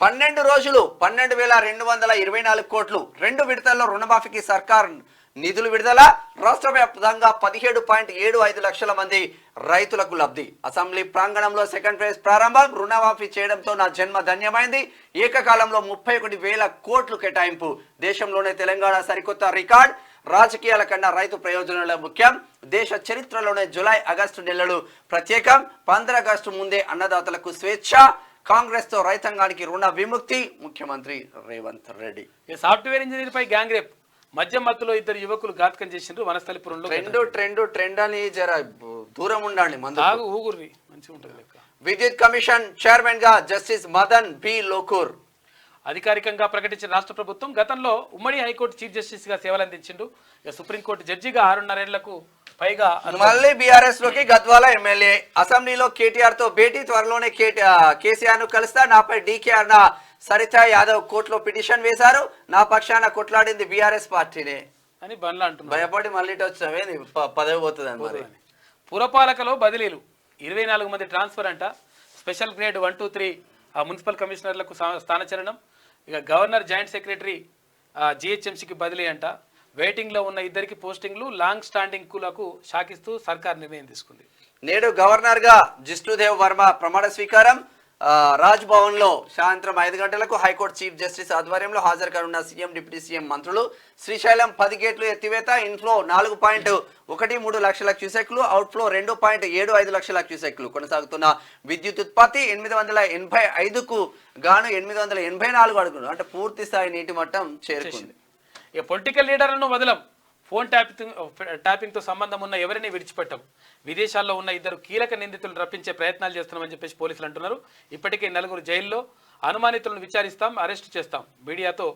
12 రోజులు 12,224 కోట్లు. 2 విడతల్లో రుణమాఫీకి సర్కార్ నిధులు విడుదల. రాష్ట్ర వ్యాప్తంగా 17.75 లక్షల మంది రైతులకు లబ్ధి. అసెంబ్లీ ప్రాంగణంలో సెకండ్ ఫేజ్ ప్రారంభం. రుణమాఫీ చేయడంతో నా జన్మ ధన్యమైంది. ఏకకాలంలో 31,000 కోట్లు కేటాయింపు. దేశంలోనే తెలంగాణ సరికొత్త రికార్డ్. రాజకీయాల కన్నా రైతు ప్రయోజనాలే ముఖ్యం. దేశ చరిత్రలోనే జూలై, ఆగస్టు నెలలు ప్రత్యేకం. 15 ఆగస్టు ముందే అన్నదాతలకు స్వేచ్ఛ. కాంగ్రెస్ తో రైతాంగానికి రుణ విముక్తి. ముఖ్యమంత్రి రేవంత్ రెడ్డి. సాఫ్ట్వేర్ ఇంజనీర్ పై గ్యాంగ్ రేప్. మద్యం మత్తులో 2 యువకులు ఘాతకం చేసిండ్రు వనస్థలిపురంలో. ట్రెండ్ అని జర దూరం ఉండండి, ఊగుర్రి మంచిగా ఉంటుంది లెక్క. విద్యుత్ కమిషన్ చైర్మన్ గా జస్టిస్ మదన్ బి లోకూర్ అధికారికంగా ప్రకటించిన రాష్ట్ర ప్రభుత్వం. గతంలో ఉమ్మడి హైకోర్టు చీఫ్ జస్టిస్ గా సేవలందించిండు. సుప్రీంకోర్టు జడ్జిగా 6.5 ఏళ్లకు పైగా. మళ్ళీ బీఆర్ఎస్ లోకి గద్వాల ఎమ్మెల్యే. అసెంబ్లీలో కేటీఆర్ తో భేటీ. త్వరలోనే కేసీఆర్ ను కలుస్తా. నాపై డీకేఆర్ నా సరితా యాదవ్ కోర్టులో పిటిషన్ వేశారు. నా పక్షాన కొట్లాడింది బీఆర్ఎస్ పార్టీనే అని బండ్లా అంటున్నారు. భయపడి మళ్ళీ వచ్చావే పదవి పోతుంది అని. పురపాలకలో బదిలీలు. 24 మంది ట్రాన్స్ఫర్ అంట. స్పెషల్ గ్రేడ్ 1, 2, 3 మున్సిపల్ కమిషనర్లకు స్థానచలనం. ఇక గవర్నర్, జాయింట్ సెక్రటరీ జిహెచ్ఎంసీకి బదిలీ అంట. వెయిటింగ్లో ఉన్న 2 పోస్టింగ్లు లాంగ్ స్టాండింగ్ కులకు షాకిస్తూ సర్కార్ నిర్ణయం తీసుకుంది. నేడు గవర్నర్ గా జిష్ణుదేవ్ వర్మ ప్రమాణ స్వీకారం. రాజ్ భవన్ లో సాయంత్రం 5 గంటలకు హైకోర్టు చీఫ్ జస్టిస్ ఆధ్వర్యంలో హాజరు కానున్న సీఎం, డిప్యూటీ సీఎం, మంత్రులు. శ్రీశైలం 10 గేట్లు ఎత్తివేత. ఇన్ఫ్లో 4.13 లక్షల క్యూసెక్లు, అవుట్ఫ్లో 2.75 లక్షల క్యూసెక్లు. కొనసాగుతున్న విద్యుత్ ఉత్పత్తి 885కు గాను 884 అడుగులు, అంటే పూర్తి స్థాయి నీటి మట్టం చేరుకుంది. ఇక పొలిటికల్ లీడర్లను వదలం. ఫోన్ ట్యాపింగ్తో సంబంధం ఉన్న ఎవరిని విడిచిపెట్టం. విదేశాల్లో ఉన్న 2 కీలక నిందితులను రప్పించే ప్రయత్నాలు చేస్తున్నామని చెప్పేసి పోలీసులు అంటున్నారు. ఇప్పటికే 4 జైల్లో. అనుమానితులను విచారిస్తాం, అరెస్ట్ చేస్తాం. మీడియాతో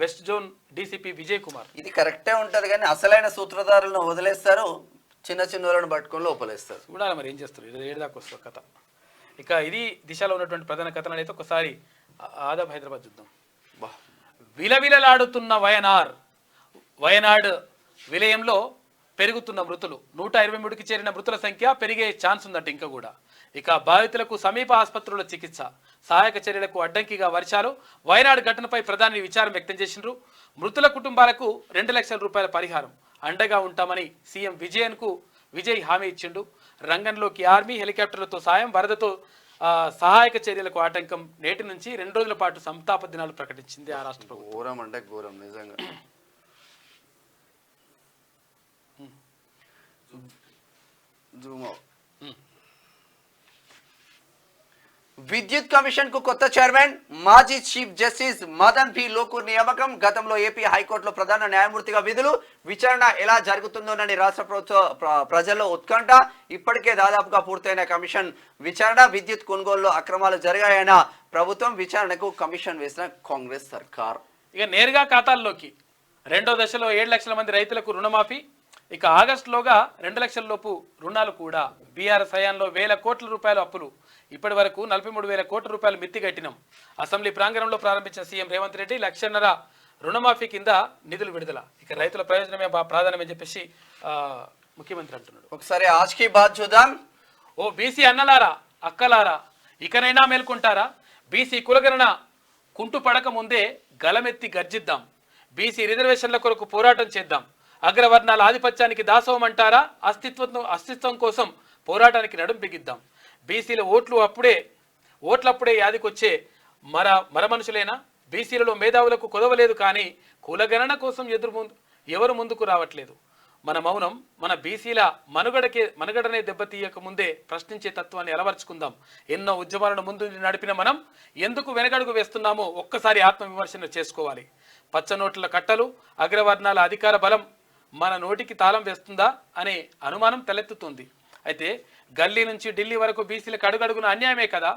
west zone DCP Vijay Kumar. ఇది కరెక్టే ఉంటది, కానీ అసలైన సూత్రధారులను వదిలేస్తారు, చిన్న వాళ్ళని పట్టుకొని లోపలేస్తారు. చూడాలి మరి ఏం చేస్తారు. ఇది ఏడాదాకా వస్తుంది కథ. ఇక ఇది దిశలో ఉన్నటువంటి ప్రధాన కథనాలు అయితే ఒకసారి ఆదాబ్ హైదరాబాద్ చూద్దాం. విలవిలలాడుతున్న వయనాడ్ విలయంలో పెరుగుతున్న మృతులు. 123కి చేరిన మృతుల సంఖ్య పెరిగే ఛాన్స్ ఉందంట ఇంకా కూడా. ఇక బాధితులకు సమీప ఆసుపత్రుల చికిత్స. సహాయక చర్యలకు అడ్డంకిగా వర్షాలు. వయనాడ్ ఘటనపై ప్రధాని విచారం వ్యక్తం చేసిండ్రు. మృతుల కుటుంబాలకు 2 లక్షల రూపాయల పరిహారం అండగా ఉంటామని సీఎం విజయ్ హామీ ఇచ్చిండు. రంగంలోకి ఆర్మీ హెలికాప్టర్లతో సాయం. వరదతో సహాయక చర్యలకు ఆటంకం. నేటి నుంచి 2 రోజుల పాటు సంతాప దినాలు ప్రకటించింది ఆ రాష్ట్ర ప్రభుత్వం. ఘోరం అంటే ఘోరం నిజంగా. విద్యుత్ కమిషన్ కు కొత్త చైర్మన్ మాజీ chief justice Madan B Lokur నియామకం. గతంలో ఏపీ హైకోర్టులో ప్రధాన న్యాయమూర్తిగా విధులు. విచారణ ఎలా జరుగుతుందోనని రాష్ట్ర ప్రజల్లో ఉత్కంఠ. ఇప్పటికే దాదాపుగా పూర్తయిన కమిషన్ విచారణ. విద్యుత్ కొనుగోలులో అక్రమాలు జరిగాయన్న ప్రభుత్వం. విచారణకు కమిషన్ వేసిన కాంగ్రెస్ సర్కార్. ఇక నేరుగా ఖాతాల్లోకి రెండో దశలో 7 లక్షల మంది రైతులకు రుణమాఫీ. ఇక ఆగస్టులోగా 2 లక్షల లోపు రుణాలు కూడా. బీఆర్ఎస్ హయాంలో 1000 కోట్ల రూపాయల అప్పులు. ఇప్పటి వరకు 43,000 కోట్ల రూపాయలు మిత్తి కట్టినాం. అసెంబ్లీ ప్రాంగణంలో ప్రారంభించిన సీఎం రేవంత్ రెడ్డి 1.5 లక్షల రుణమాఫీ కింద నిధులు విడుదల. ఇక రైతుల ప్రయోజనమే ప్రాధాన్యమని చెప్పేసి ముఖ్యమంత్రి అంటున్నాడు. ఒకసారి ఆజ్కి బాత్ చూద్దాం. ఓ బీసీ అన్నలారా అక్కలారా, ఇకనైనా మేల్కొంటారా? బీసీ కులగణన కుంటు పడక ముందే గలమెత్తి గర్జిద్దాం. బీసీ రిజర్వేషన్ల కొరకు పోరాటం చేద్దాం. అగ్రవర్ణాల ఆధిపత్యానికి దాసోహం అంటారా? అస్తిత్వం కోసం పోరాటానికి నడుం బిగిద్దాం. బీసీల ఓట్లప్పుడే యాదికొచ్చే మర మనుషులేనా? బీసీలలో మేధావులకు కొదవలేదు, కానీ కులగణన కోసం ఎవరు ముందుకు రావట్లేదు. మన మౌనం మన బీసీల మనుగడనే దెబ్బతీయక ముందే ప్రశ్నించే తత్వాన్ని అలవర్చుకుందాం. ఎన్నో ఉద్యమాలను ముందు నడిపిన మనం ఎందుకు వెనకడుగు వేస్తున్నామో ఒక్కసారి ఆత్మవిమర్శన చేసుకోవాలి. పచ్చనోట్ల కట్టలు, అగ్రవర్ణాల అధికార బలం మన నోటికి తాళం వేస్తుందా అనే అనుమానం తలెత్తుతుంది. అయితే గల్లీ నుంచి ఢిల్లీ వరకు బీసీలకు అడుగడుగున అన్యాయమే కదా.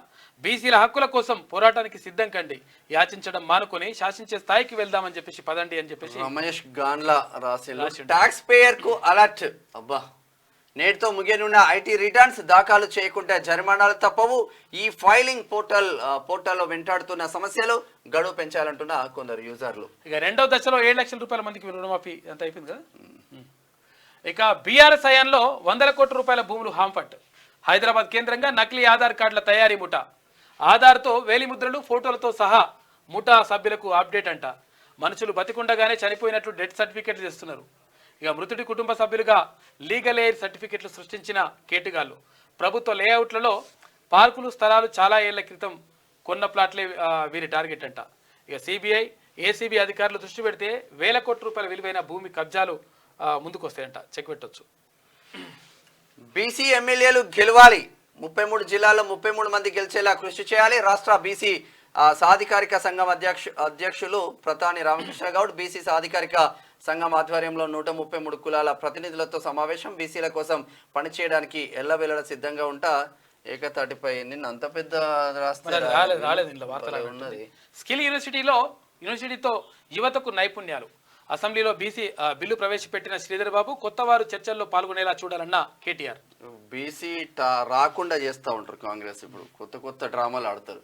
బీసీల హక్కుల కోసం పోరాటానికి సిద్ధం కండి. యాచించడం మానుకొని శాసించే స్థాయికి వెళ్దామని చెప్పేసి పదండి అని చెప్పేసి రమేష్ గాన్లా రాసిన టాక్స్ పేయర్ కు అలర్ట్. అబ్బా, నేటితో ముగియనున్న ఐటీ రిటర్న్స్ దాఖలు చేయకుంటే జరిమానాలు తప్పవు. ఈ ఫైలింగ్ పోర్టల్లో వెంటాడుతున్న సమస్యలు. గడువు పెంచాలంటున్న కొందరు యూజర్లు. ఇక రెండో దశలో 7 లక్షల రూపాయల మందికి రుణమాఫీ అంత అయిపోయింది కదా. ఇక బీఆర్ఎస్ హయాంలో 100 కోట్ల రూపాయల భూములు హాంఫట్. హైదరాబాద్ కేంద్రంగా నకిలీ ఆధార్ కార్డుల తయారీ ముఠా. ఆధార్తో వేలిముద్రలు ఫోటోలతో సహా ముఠా సభ్యులకు అప్డేట్ అంట. మనుషులు బతికుండగానే చనిపోయినట్లు డెత్ సర్టిఫికెట్లు తెస్తున్నారు. ఇక మృతుడి కుటుంబ సభ్యులుగా లీగల్ ఎయిర్ సర్టిఫికెట్లు సృష్టించిన కేటుగాళ్ళు. ప్రభుత్వ లేఅవుట్లలో పార్కులు, స్థలాలు చాలా ఏళ్ల క్రితం కొన్న ప్లాట్లే వీరి టార్గెట్ అంట. ఇక సిబిఐ, ఏసీబీ అధికారులు దృష్టి పెడితే 1000 కోట్ల రూపాయల విలువైన భూమి కబ్జాలు ముందుకు వస్తాయంట. చెక్ పెట్టొచ్చు. బీసీ ఎమ్మెల్యేలు గెలవాలి. 33 జిల్లాల్లో 33 మంది గెలిచేలా కృషి చేయాలి. రాష్ట్ర బీసీ సాధికారిక సంఘం అధ్యక్షులు ప్రతాని రామకృష్ణ గౌడ్. బీసీ సాధికారిక సంఘం ఆధ్వర్యంలో 133 కులాల ప్రతినిధులతో సమావేశం. బీసీల కోసం పనిచేయడానికి ఎల్లవేళలా సిద్ధంగా ఉంటా. ఏకతాటిపై నిన్న అంత పెద్ద ఉన్నది. స్కిల్ యూనివర్సిటీతో యువతకు నైపుణ్యాలు. అసెంబ్లీలో బీసీ బిల్లు ప్రవేశపెట్టిన శ్రీధర్ బాబు. కొత్త వారు చర్చల్లో పాల్గొనేలా చూడాలన్న కేటీఆర్. బీసీ రాకుండా చేస్తూ ఉంటారు కాంగ్రెస్. ఇప్పుడు కొత్త డ్రామాలు ఆడతారు.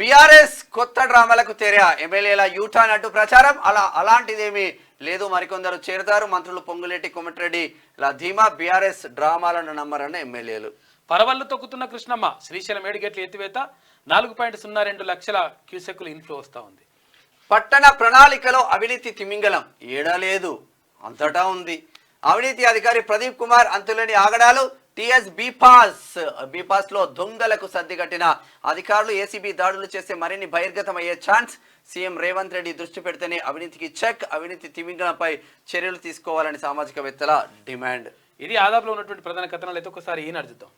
బీఆర్ఎస్ కొత్త డ్రామాలకు తెర. ఎమ్మెల్యేల యూటర్న్ అంటూ ప్రచారం. అలాంటిదేమీ లేదు. మరికొందరు చేరుతారు. మంత్రులు పొంగులేటి, కోమటిరెడ్డి ఇలా ధీమా. బీఆర్ఎస్ డ్రామాలను నమ్మరన్న ఎమ్మెల్యేలు. పరవళ్లు తొక్కుతున్న కృష్ణమ్మ. శ్రీశైలం 7 గేట్ల ఎత్తివేత. 4.02 లక్షల క్యూసెక్కులు ఇన్ఫ్లో వస్తూ ఉంది. పట్టణ ప్రణాళికలో అవినీతి తిమింగలం ఏడలేదు, అంతటా ఉంది. అవినీతి అధికారి ప్రదీప్ కుమార్ అంతులేని ఆగడాలు. టీఎస్ బీపాస్ లో దొంగలకు సర్ది కట్టిన అధికారులు. ఏసీబీ దాడులు చేస్తే మరిన్ని బహిర్గతమయ్యే ఛాన్స్. సీఎం రేవంత్ రెడ్డి దృష్టి పెడితేనే అవినీతికి చెక్. అవినీతి తిమింగలంపై చర్యలు తీసుకోవాలని సామాజికవేత్తల డిమాండ్. ఇది ఆదాపులో ఉన్నటువంటి ప్రధాన కథనాలు అయితే ఒకసారి ఈనాడు చూద్దాం.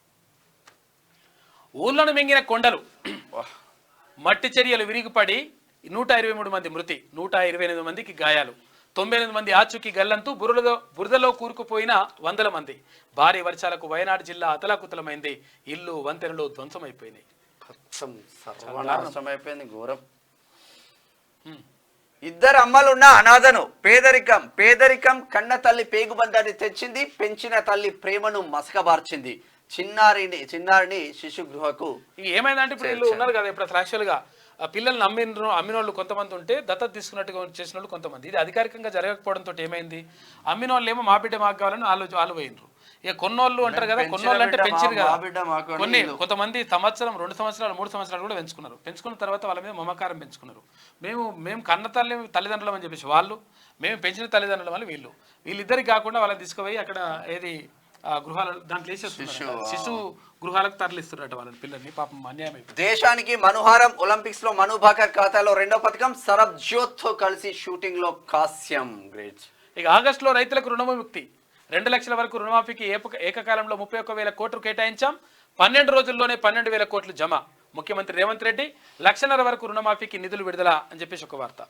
ఊళ్ళను మింగిన కొండలు. మట్టి చర్యలు విరిగిపడి 123 మంది మృతి, 128 మందికి గాయాలు, 98 మంది ఆచూకీ గల్లంతు. బురదలో కూరుకుపోయిన 100 మంది. భారీ వర్షాలకు వయనాడు జిల్లా అతలాకుతలమైంది. ఇల్లు, వంతెనలు ధ్వంసమైపోయినాయి. అయిపోయింది ఘోరం. ఇద్దరు అమ్మలున్న అనాథను. పేదరికం కన్న తల్లి పేగుబంధాన్ని తెచ్చింది. పెంచిన తల్లి ప్రేమను మసకబార్చింది. చిన్నారిని శిశు గృహకు. ఏమైందంటే ఇప్పుడు వీళ్ళు ఉన్నారు కదా, ఇప్పుడు అసలు యాక్చువల్గా పిల్లల్ని అమ్మిన వాళ్ళు కొంతమంది ఉంటే దత్తత తీసుకున్నట్టుగా చేసిన వాళ్ళు కొంతమంది. ఇది అధికారికంగా జరగకపోవడంతో ఏమైంది, అమ్మిన వాళ్ళు ఏమో మా బిడ్డ మాకు కావాలని వాళ్ళు పోయినరు. ఇక కొన్నోళ్ళు అంటారు కదా, కొన్నోళ్ళు అంటే పెంచారు కదా. కొంతమంది సంవత్సరం, 2 సంవత్సరాలు, 3 సంవత్సరాలు కూడా పెంచుకున్న తర్వాత వాళ్ళ మీద మమకారం పెంచుకున్నారు. మేము కన్న తల్లిదండ్రులం అని చెప్పేసి వాళ్ళు, మేము పెంచిన తల్లిదండ్రులం అని వీళ్ళిద్దరికి కాకుండా వాళ్ళని తీసుకుపోయి అక్కడ ఏది గృహాల దాంట్లో వేసేస్తున్నారు, శిశు గృహాలకు తరలిస్తున్నట్టు వాళ్ళని పిల్లల్ని. పాపం అన్యాయం. దేశానికి మనుహారం. ఒలింపిక్స్ లో మను భాకర్ ఖాతాలో 2వ పథకం. సరబ్జోత్ తో కలిసి షూటింగ్ లో కాస్యం. గ్రేట్. ఇక ఆగస్టులో రైతులకు రుణవిముక్తి. 2 లక్షల వరకు రుణమాఫీకి ఏకకాలంలో 31,000 కోట్లు కేటాయించాం. 12 రోజుల్లోనే 12,000 కోట్లు జమ. ముఖ్యమంత్రి రేవంత్ రెడ్డి 1,00,000 వరకు రుణమాఫీకి నిధులు విడుదల అని చెప్పేసి ఒక వార్త.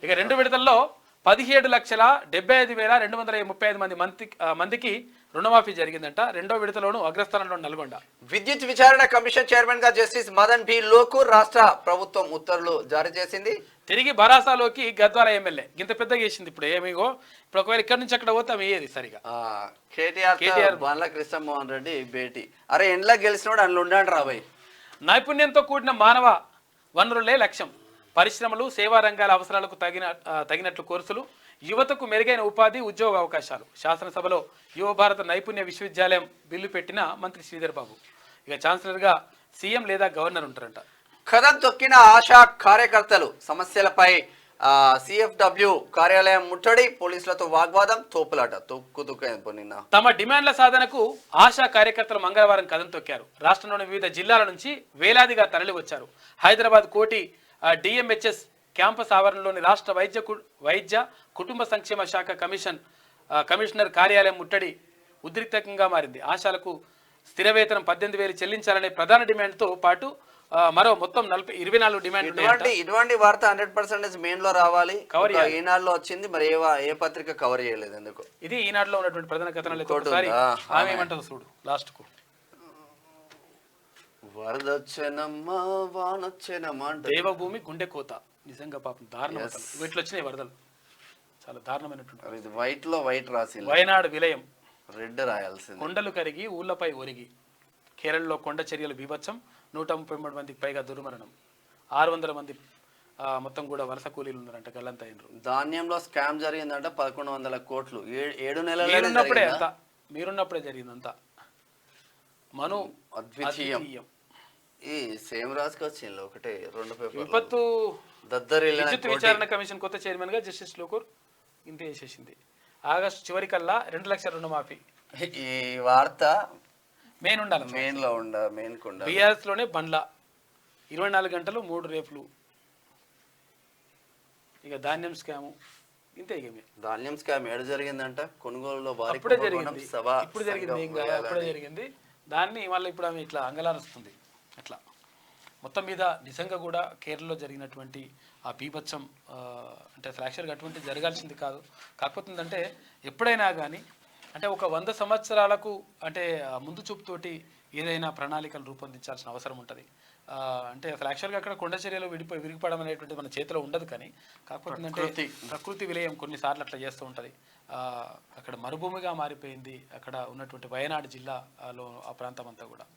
ఇక 2 విడతల్లో 17,75,235 మందికి రుణమాఫీ జరిగిందంట. రెండో విడతలోనూ అగ్రస్థానంలో నల్గొండ. విద్యుత్ విచారణ కమిషన్ చైర్మన్ గా జస్టిస్ మదన్ బి లోకూర్ రాష్ట్ర ప్రభుత్వం ఉత్తర్వులు జారీ చేసింది. తిరిగి భరాసాలోకి గద్వాల ఎమ్మెల్యే గింత పెద్దగా చేసింది. ఇప్పుడు ఏమిగో ఇప్పుడు ఒకవేళ ఇక్కడ నుంచి అక్కడ పోతే అయ్యేది సరిగా. కేటీఆర్ బండ్ల కృష్ణమోహన్ రెడ్డి భేటీ. అరే ఎండ్లా గెలిచినోడు అందులో ఉండండి రాబాయ్. నైపుణ్యంతో కూడిన మానవ వనరులే లక్ష్యం. పరిశ్రమలు, సేవా రంగాల అవసరాలకు తగినట్లు కోర్సులు, యువతకు మెరుగైన ఉపాధి, ఉద్యోగ అవకాశాలు. శాసనసభలో యువ భారత నైపుణ్య విశ్వవిద్యాలయం బిల్లు పెట్టిన మంత్రి శ్రీధర్ బాబు. ఇక ఛాన్సలర్గా సీఎం లేదా గవర్నర్ ఉంటారంట. కథం తొక్కిన ఆశా కార్యకర్తలు. సమస్యలపై సిఎఫ్డబ్ల్యూ కార్యాలయం ముట్టడి, పోలీసులతో వాగ్వాదం, తోపులాట. నిన్న తమ డిమాండ్ల సాధనకు ఆశా కార్యకర్తలు మంగళవారం కథం తొక్కారు. రాష్ట్రంలోని వివిధ జిల్లాల నుంచి వేలాదిగా తరలి వచ్చారు. హైదరాబాద్ కోటి డిఎంహెచ్ఎస్ క్యాంపస్ ఆవరణలోని రాష్ట్ర వైద్య కుటుంబ సంక్షేమ శాఖ కమిషనర్ కార్యాలయం ముట్టడి ఉద్రిక్తంగా మారింది. ఆశాలకు స్థిర వేతనం 18,000 చెల్లించాలనే ప్రధాన డిమాండ్తో పాటు మరో మొత్తం 24 డిమాండ్. ఇటువంటి వార్త 100% మెయిన్ లో రావాలి. ఈనాడులో వచ్చింది, మరి ఏ పత్రిక కవర్ చేయలేదు ఎందుకు? ఇది ఈనాడులో ఉన్నటువంటి ప్రధాన కథనాలు. ఆమె ఏమంటారు చూడు లాస్ట్ కు. వరదొచ్చెనమ్మా వానొచ్చెనమ్మా, దేవభూమి గుండె కోత. నిజంగా పాపం దారుణం. వీటిలో వచ్చినాయి వరదలు, చాలా దారుణమైనటువంటి. వైట్ లో వైట్ రాసి వయనాడు విలయం, రెడ్ రాయాల్సింది. కొండలు కరిగి ఊళ్లపై ఒరిగి. కేరళలో కొండ చర్యలు బీభత్సం. 133 మందికి పైగా దుర్మరణం. 600 మంది మొత్తం కూడా వలస కూలీలు ఉన్నారంట. గల్లంత అయినరు. ధాన్యంలో స్కామ్ జరిగిందంట. 1,100 కోట్లు 7 నెలలు. మీరున్నప్పుడే జరిగిందంతా. మను అద్వితీయం. ఈ సేమ్ రాసుకొచ్చింది ఒకటే 2 పేపర్. విపత్తు దద్దరి విద్యుత్ విచారణ కమిషన్ కొత్త చైర్మన్ గా జస్టిస్ లోకూర్ ఇంతే చేసేసింది. ఆగస్టు చివరికల్లా 2 లక్షల రుణమాఫీ. ఈ వార్త మెయిన్ ఉండాలి. బీఆర్ఎస్ లోనే బండ్ల 24 గంటలు 3 రేపులు. ఇక ధాన్యం స్కాము ఇంతే. ఇక ధాన్యం స్కామ్ ఏడు జరిగిందంట. కొనుగోలులో అప్పుడే జరిగింది. ఇప్పుడు జరిగింది ఇంకా అప్పుడే జరిగింది. దాన్ని మళ్ళీ ఇప్పుడు ఆమె ఇట్లా అంగలారుస్తుంది. అట్లా మొత్తం మీద నిజంగా కూడా కేరళలో జరిగినటువంటి ఆ బీభత్సం అంటే అసలు యాక్చువల్గా అటువంటి జరగాల్సింది కాదు. కాకపోతే ఏంటంటే ఎప్పుడైనా కానీ అంటే ఒక 100 సంవత్సరాలకు అంటే ముందు చూపుతోటి ఏదైనా ప్రణాళికలు రూపొందించాల్సిన అవసరం ఉంటుంది. అంటే అసలు యాక్చువల్గా అక్కడ కొండ చర్యలు విరిగిపడడం అనేటువంటిది మన చేతిలో ఉండదు. కానీ కాకపోతే ఏంటంటే ప్రకృతి విలయం కొన్నిసార్లు అట్లా చేస్తూ ఉంటుంది. అక్కడ మరుభూమిగా మారిపోయింది అక్కడ ఉన్నటువంటి వయనాడు జిల్లాలో ఆ ప్రాంతం అంతా కూడా.